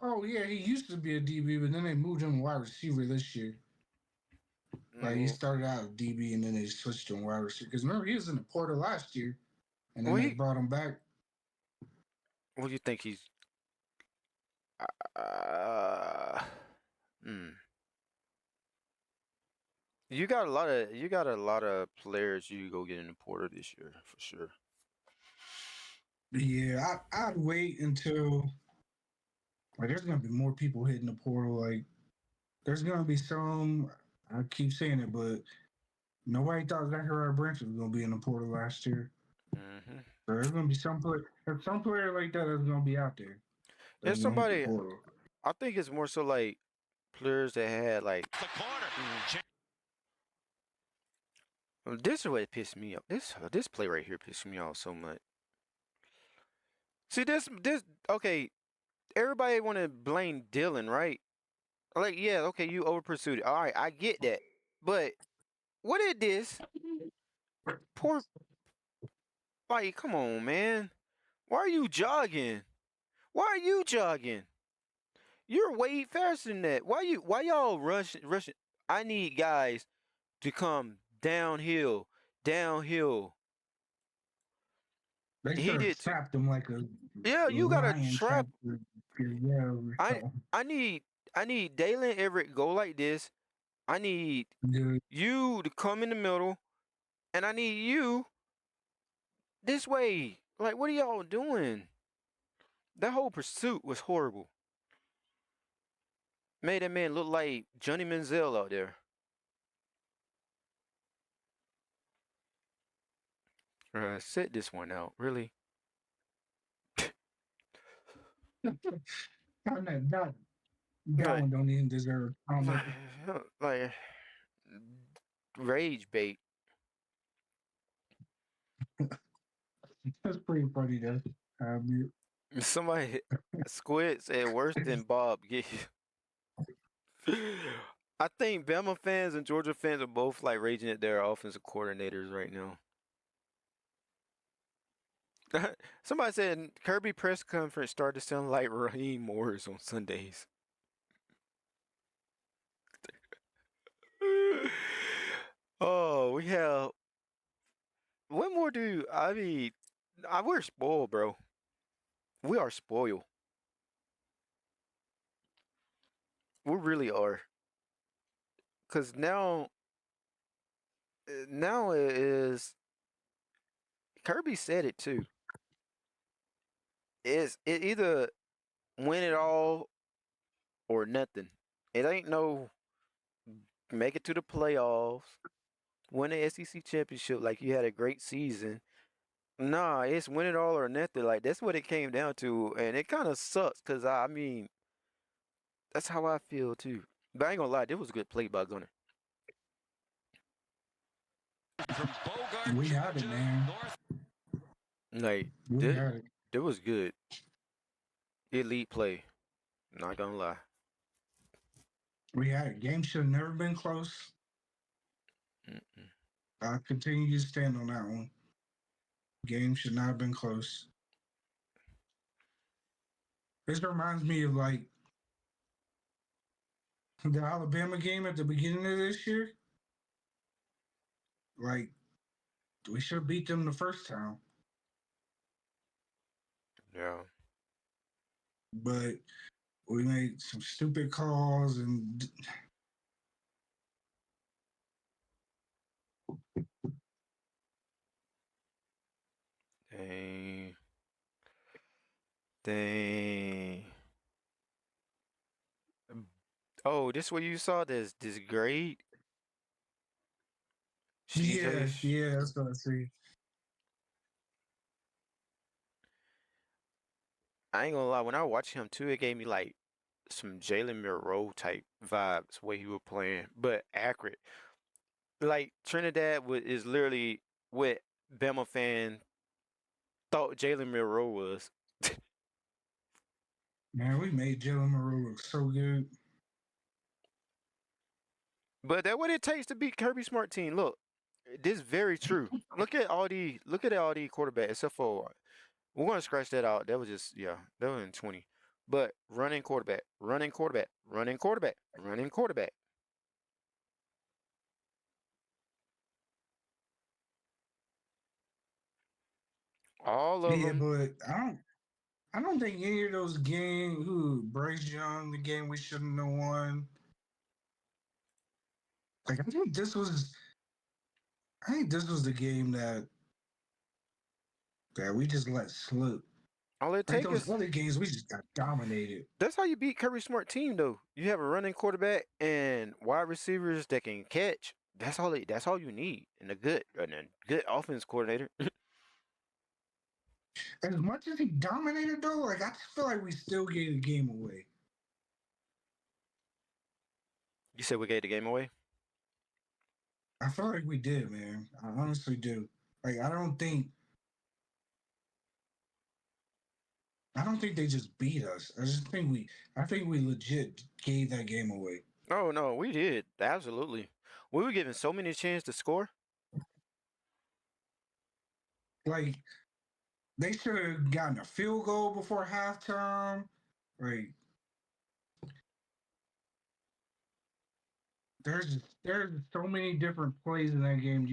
Oh yeah, he used to be a DB, but then they moved him to wide receiver this year. Like he Mm, started out as DB and then they switched to wide receiver. Because remember he was in the portal last year, and then Well, they brought him back. what do you think he's? Uh, hmm. You got a lot of players you go get in the portal this year for sure. Yeah, I'd wait until like there's gonna be more people hitting the portal. Like there's gonna be some. I keep saying it, but nobody thought Zachariah Branch was gonna be in the portal last year. Hmm. So there's gonna be some player like that that's gonna be out there that's There's gonna hit the somebody. portal. I think it's more so like players that had like. The corner. This is what pissed me off. This play right here pissed me off so much. See this okay. Everybody want to blame Dylan, right? Like, yeah, okay, you over pursued it. All right, I get that. But what is this? Poor, like, come on, man. Why are you jogging? Why are you jogging? You're way faster than that. Why y'all rushing? I need guys to come downhill, downhill. They He should have did too. trapped him like a Yeah, you got to lion trap. trapped for Gazelle or I something. I need I need Dalen Everett go like this. I need Dude, you to come in the middle, and I need you this way. Like, what are y'all doing? That whole pursuit was horrible. Made that man look like Johnny Manziel out there. Sit this one out, really. that that Like, one don't even deserve a comment. like rage bait. That's pretty funny though. I mean, Somebody Squid said worse than Bob. I think Bama fans and Georgia fans are both like raging at their offensive coordinators right now. Somebody said Kirby press conference started to sound like Raheem Morris on Sundays. Oh, we have. What more do I mean? We're spoiled, bro. We are spoiled. We really are. Cause now it is. Kirby said it too. It either win it all or nothing. It ain't no make it to the playoffs, win the SEC championship like you had a great season. Nah, it's win it all or nothing. Like that's what it came down to, and it kind of sucks because I mean that's how I feel too. But I ain't gonna lie, this was a good play by Gunner. From Bogart, We had it, Georgia, man. North. Like We this, had it. that was good. Elite play. Not gonna lie. We had it. Game should have never been close. Mm-mm. I continue to stand on that one. Game should not have been close. This reminds me of like the Alabama game at the beginning of this year. Like we should have beat them the first time, Yeah. but we made some stupid calls and Dang. Dang. Oh, this what you saw? This great yeah, Sheesh. yeah, that's what I see. I ain't gonna lie. When I watched him too, it gave me like some Jalen Monroe type vibes way he was playing, but accurate. Like Trinidad is literally what Bama fan thought Jalen Monroe was. Man, we made Jalen Monroe look so good. But that what it takes to beat Kirby Smart team. Look, this is very true. Look at all the quarterbacks except for we're gonna scratch that out. That was just that was in 20. But running quarterback, running quarterback, running quarterback, running quarterback. All of Yeah, them. but I don't think any of those games. Who Bryce Young, the game we shouldn't have won. Like I think this was the game that we just let slip. All it Like take those is other games, we just got dominated. that's how you beat Kirby Smart team though. You have a running quarterback and wide receivers that can catch. That's all you need. And a good offense coordinator. As much as he dominated, though, like I just feel like we still gave the game away. You said we gave the game away? I feel like we did, man. I honestly do. Like I don't think they just beat us. I think we legit gave that game away. Oh no, we did. Absolutely. We were given so many chances to score. Like they should have gotten a field goal before halftime. Like there's so many different plays in that game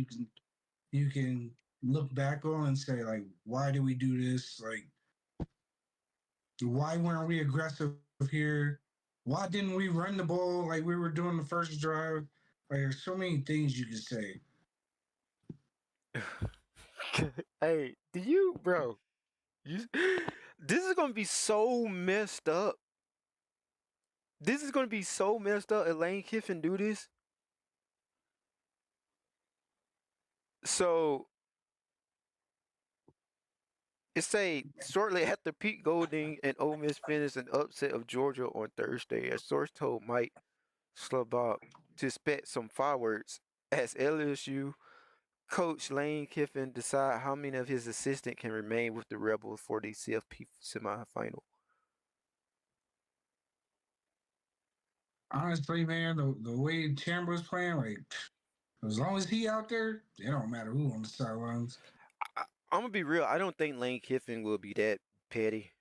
you can look back on and say like, why did we do this? Like, why weren't we aggressive here? Why didn't we run the ball like we were doing the first drive? Like, there's so many things you could say. Hey, do you, bro? You, this is gonna be so messed up. This is gonna be so messed up. If Lane Kiffin do this. So it say shortly after Pete Golding and Ole Miss finished an upset of Georgia on Thursday, a source told Mike Slabach to expect some fireworks as LSU coach Lane Kiffin decide how many of his assistants can remain with the Rebels for the CFP semifinal. Honestly, man, the way Chamber's playing, like as long as he out there, it don't matter who on the sidelines. I'm gonna be real. I don't think Lane Kiffin will be that petty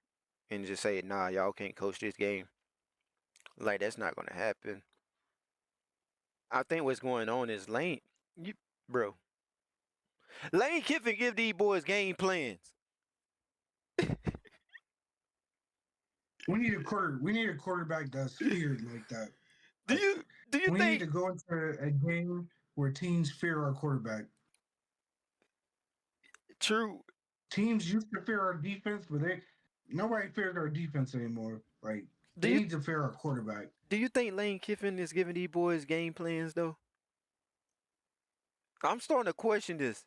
and just say, "Nah, y'all can't coach this game." Like that's not gonna happen. I think what's going on is you, bro. Lane Kiffin give these boys game plans. We need a quarterback that's feared like that. Do Like you do you we need think to go into a game where teams fear our quarterback. true? Teams used to fear our defense, but nobody fears our defense anymore. Like Do they you need to fear our quarterback. do you think Lane Kiffin is giving these boys game plans though? I'm starting to question this.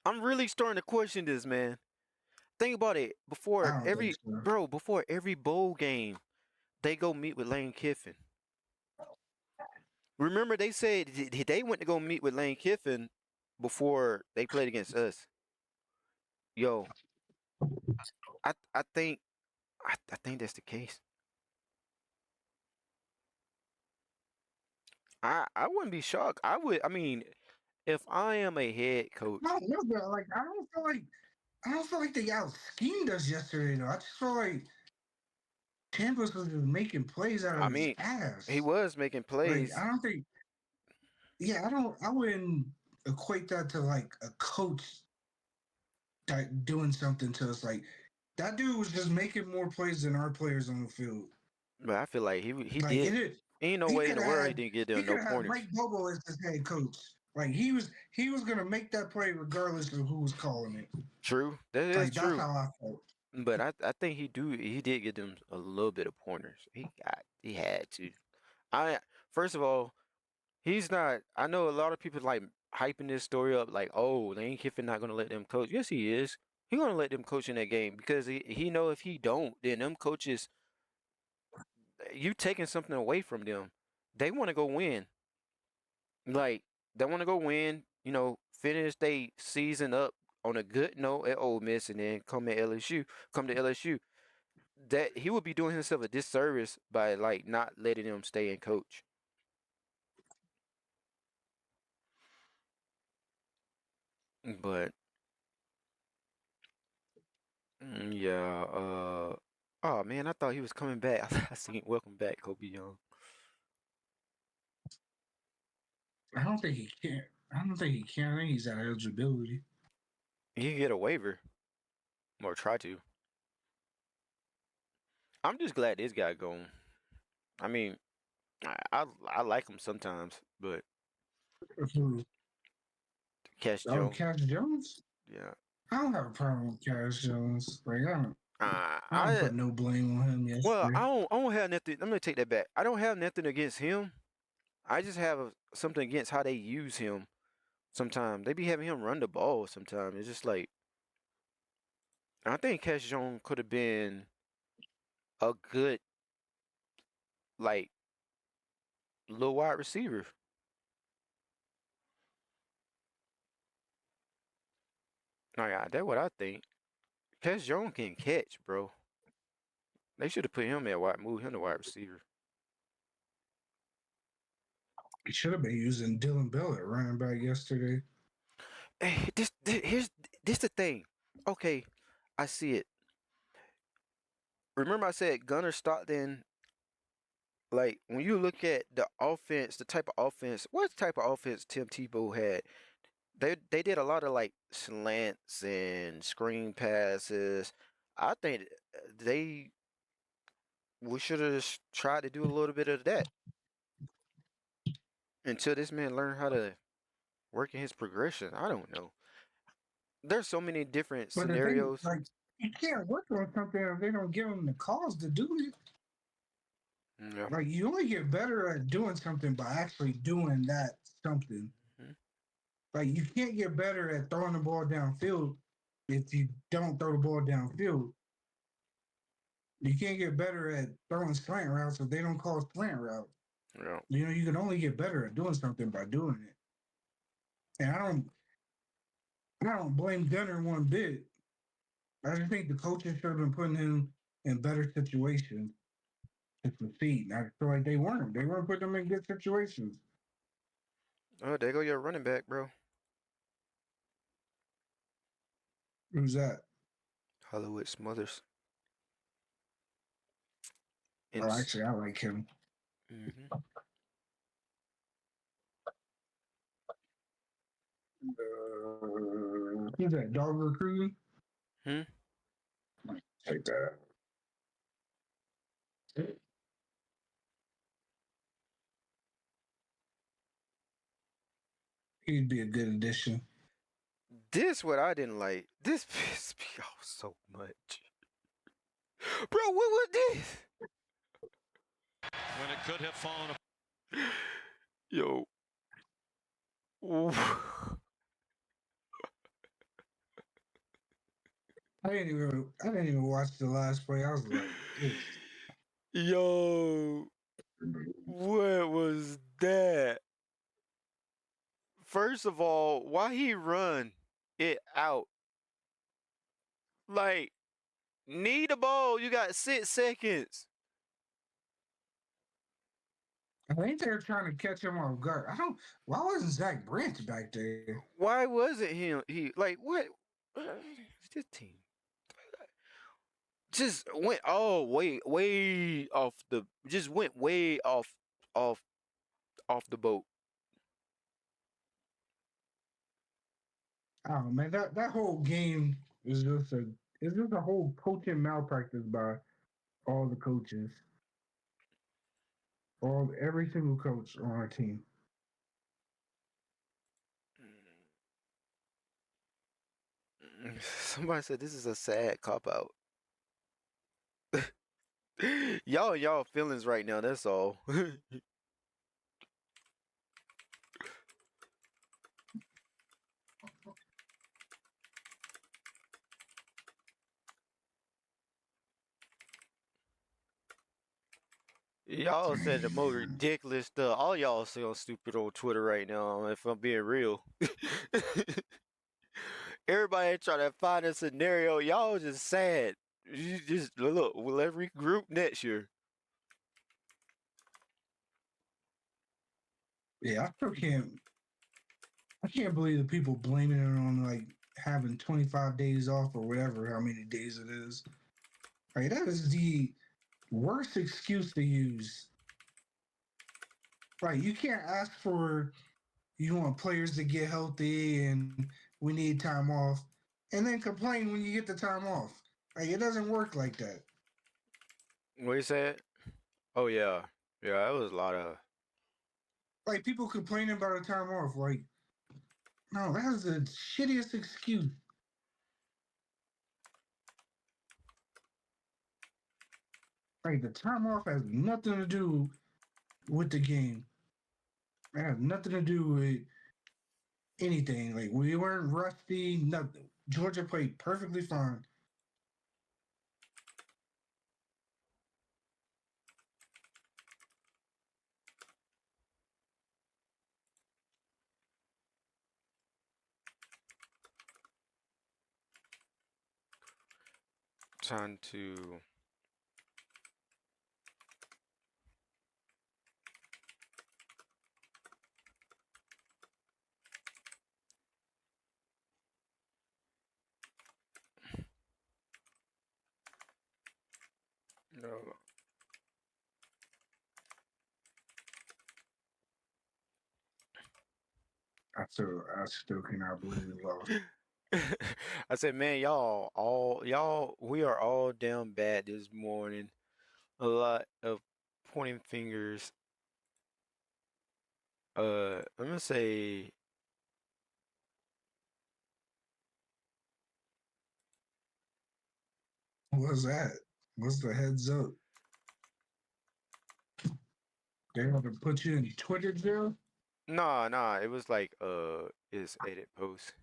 I'm really starting to question this, man. Think about it. I don't think so. Before every bowl game, they go meet with Lane Kiffin. Remember, they said they went to go meet with Lane Kiffin before they played against us. Yo, I think I think that's the case. I wouldn't be shocked. I would. I mean, if I am a head coach, No, no, but like I don't feel like they out schemed us yesterday though. I just feel like Tampa was just making plays out I of his mean, he ass. was making Like plays, I don't think I wouldn't equate that to like a coach that doing something to us. Like that dude was just making more plays than our players on the field. but I feel like he Like did. it is Ain't no he way in could the have world he had didn't get them no pointers. Mike Bobo as his head coach. Like he was gonna make that play regardless of who was calling it. True, that is Like that's true. how I felt. But I think he did get them a little bit of pointers. He had to. I First of all, he's not. I know a lot of people like hyping this story up, like, oh, Lane Kiffin not gonna let them coach. Yes, he is. He gonna let them coach in that game because he know if he don't, then them coaches, you taking something away from them. They want to go win. Like they want to go win. Finish their season up on a good note at Ole Miss, and then come to LSU. That he would be doing himself a disservice by like not letting them stay and coach. But yeah, oh man, I thought he was coming back. I seen welcome back, Kobe Young. I don't think he can. I don't think he can. I think he's at eligibility. He can get a waiver or try to. I'm just glad this guy gone. I mean, I like him sometimes, but Who? Cash Oh, Jones, Cash Jones. yeah. I don't have a problem with Cash Jones. Like I don't I put no blame on him Well, yesterday. I don't have nothing. I'm gonna take that back. I don't have nothing against him. I just have something against how they use him. Sometimes they be having him run the ball. Sometimes it's just like I think Cash Jones could have been a good like little wide receiver. Oh yeah, that's what I think. Cash Jones can catch, bro. They should have put him at move him to wide receiver. He should have been using Dylan Bell at running back yesterday. Hey, this the thing. Okay, I see it. Remember I said Gunner Stockton. Like when you look at the offense, the type of offense, what type of offense Tim Tebow had? They did a lot of like slants and screen passes. I think they we should have tried to do a little bit of that until this man learned how to work in his progression. I don't know. There's so many different But the thing, scenarios. like, you can't work on something if they don't give him the cause to do it. Yeah. Like, you only get better at doing something by actually doing that something. Mhm. Like, you can't get better at throwing the ball downfield if you don't throw the ball downfield. You can't get better at throwing slant routes if they don't call slant route. Yeah. You know, you can only get better at doing something by doing it. And I don't blame Gunner one bit. I just think the coaches should have been putting him in better situations. to succeed. And I feel like they weren't. They weren't putting them in good situations. Oh, there go your running back, bro. Who's that? Hollywood Smothers. Oh, Ins- actually, I like him. mm-hmm. Who's that? Dog recruiting? Hmm? Take that. He'd be a good addition. This what I didn't like. This pissed me off so much. Bro, what was this? When it could have fallen. Yo. Ooh. I didn't even watch the last play. I was like, Yo. What was that? First of all, why he run it out? Like, need a ball. You got 6 seconds. I think they're trying to catch him off guard. Why wasn't Zach Branch back there? Why wasn't him? He like what? This team just went way off the. Just went way off off the boat. Oh man, that whole game is just a whole coaching malpractice by all the coaches, every single coach on our team. Somebody said this is a sad cop out. Y'all feelings right now. That's all. Y'all said the most ridiculous stuff. All y'all sound stupid on Twitter right now, if I'm being real. Everybody trying to find a scenario. Y'all just sad. You just look, we'll regroup next year. Yeah, I can't believe the people blaming it on like having 25 days off or whatever, how many days it is. Like that is the worst excuse to use. Like you can't ask for you want players to get healthy and we need time off, and then complain when you get the time off. Like it doesn't work like that. What you said? Oh yeah, yeah. That was a lot of. Like people complaining about a time off. Like no, that's the shittiest excuse. Like the time off has nothing to do with the game. It has nothing to do with anything. Like we weren't rusty. Nothing. Georgia played perfectly fine. Time to. No. I still cannot believe we lost. I said, man, we are all down bad this morning. A lot of pointing fingers. I'm gonna say What's that? What's the heads up? They want to put you in Twitter jail? nah. It was like his edit post.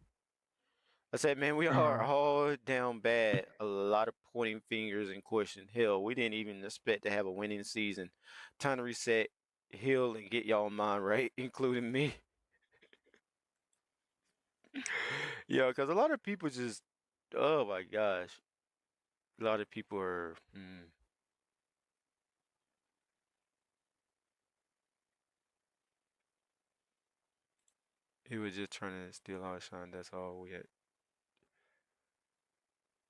I said, man, we are Uh, all down bad. A lot of pointing fingers and question. Hell, we didn't even expect to have a winning season. Time to reset, heal, and get y'all mind right, including me. Yeah, because a lot of people just, oh my gosh, a lot of people are. He was just trying to steal our shine. That's all we had.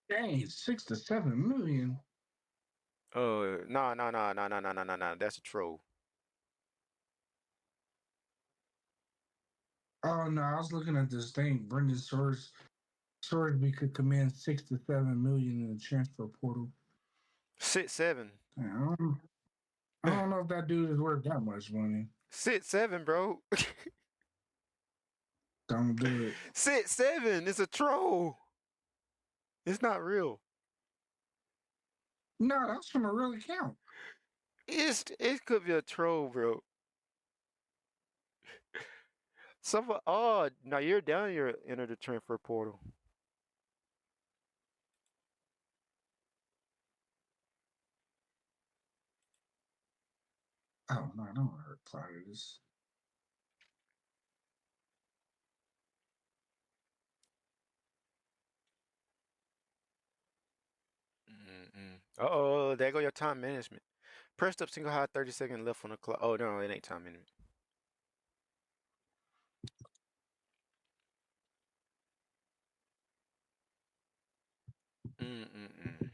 Dang, 6 to 7 million. Oh, no, no, no, no, no, no, no, no, no. That's a troll. Oh no, I was looking at this thing. Brendan Sorsby could command 6 to 7 million in the transfer portal. 6'7". I don't know if that dude is worth that much money. 6'7", bro. Don't do it. 6'7". It's a troll. It's not real. No, that's from a real account. It could be a troll, bro. Oh, now you're down here. Enter the transfer portal. Oh no, I don't want to reply to this. Uh-oh, there go your time management. Pressed up single high, 30-second left on the clock. Oh, no, it ain't time management. Mm-mm-mm.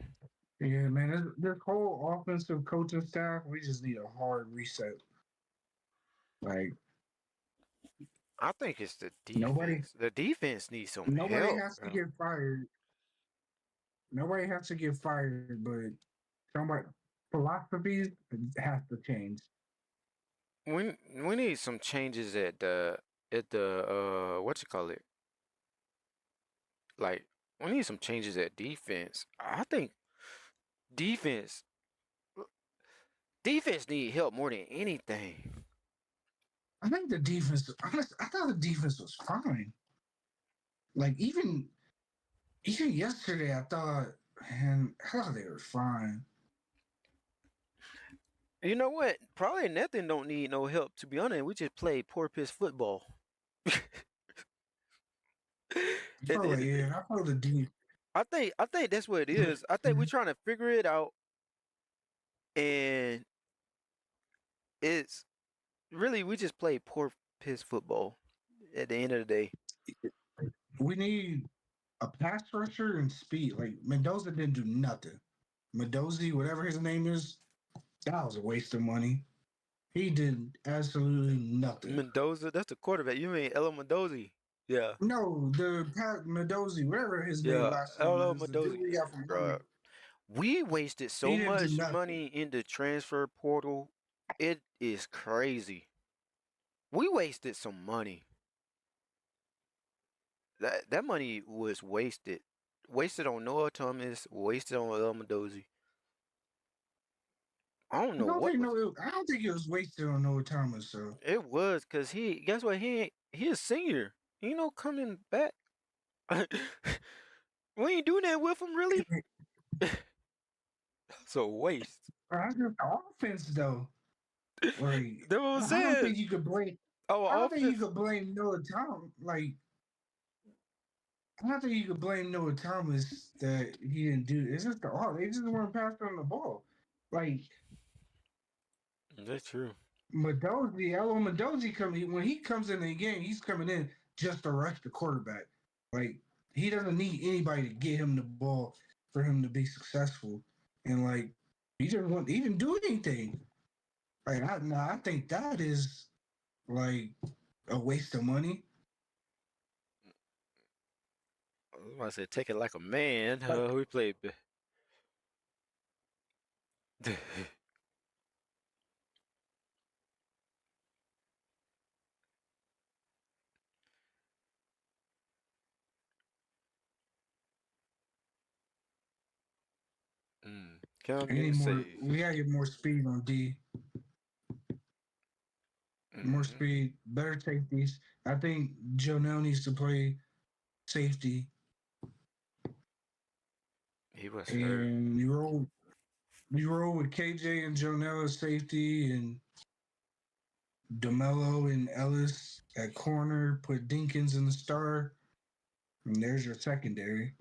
Yeah, man, this whole offensive coaching staff, we just need a hard reset. Like I think it's the nobody, defense. The defense needs some nobody help, has to bro. get fired. Nobody has to get fired, but somebody philosophies has to change. We need some changes at the what you call it? Like we need some changes at defense. I think defense defense need help more than anything. I think the defense. Honestly, I thought the defense was fine. Like even yesterday, I thought, man, I thought they were fine. You know what? Probably nothing don't need no help. To be honest, we just play poor piss football. I At felt the like end of the day. I felt the deep. I think that's what it is. I think we're trying to figure it out, and it's really we just play poor piss football. At the end of the day, We need a pass rusher and speed. Like Mendoza didn't do nothing. Mendoza, whatever his name is, that was a waste of money. He did absolutely nothing. Mendoza, that's the quarterback. You mean Elo Mendoza? Yeah, No, the Pat Mendoza, whatever his name yeah, last name Elo is, the Mendoza. dude we got from Bro, Miami, we wasted he so didn't do much nothing. money in the transfer portal. It is crazy. We wasted some money. That money was wasted. Wasted on Noah Thomas, wasted on El Mendoza. I don't I know don't what think was I don't think it was wasted on Noah Thomas. So it was cause guess what, he a senior. He no coming back. We ain't doing that with him really. So waste. I just the offense though. Like That what I'm I don't saying. think you could blame. I Our don't think you offense. could blame Noah Thomas. Like I don't think you could blame Noah Thomas that he didn't do. It's just the all they just weren't passing on the ball. Like That's true. Mendoza, Elo Mendoza when he comes in the game, he's coming in just to rush the quarterback. Like he doesn't need anybody to get him the ball for him to be successful. And like he didn't do anything. Like I think that is like a waste of money. I said take it like a man. Like We played. Count we getting need the more. save. We gotta get more speed on D. More Hmm. speed, better safeties. I think Jonell needs to play safety, He was hurt. and you roll with KJ and Jonell as safety, and DeMello and Ellis at corner. Put Dinkins in the star, and there's your secondary,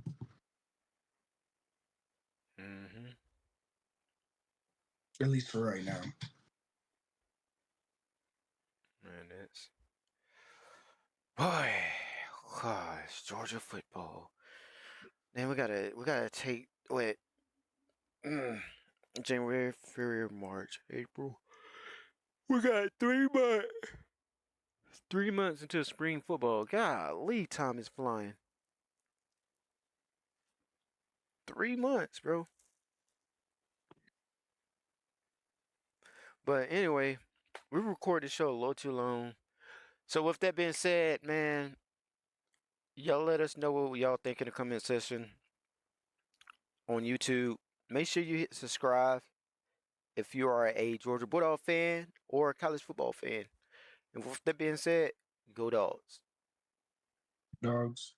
Hmm. at least for right now. Man, that's Boy, gosh, Georgia football. Then we gotta take wait. Mm, January, February, March, April. We got 3 months. 3 months until spring football. Golly, time is flying. 3 months, bro. But anyway, we recorded the show a little too long. So with that being said, man, y'all let us know what y'all think in the comment section on YouTube. Make sure you hit subscribe if you are a Georgia Bulldog fan or a college football fan. And with that being said, go dogs. Dogs.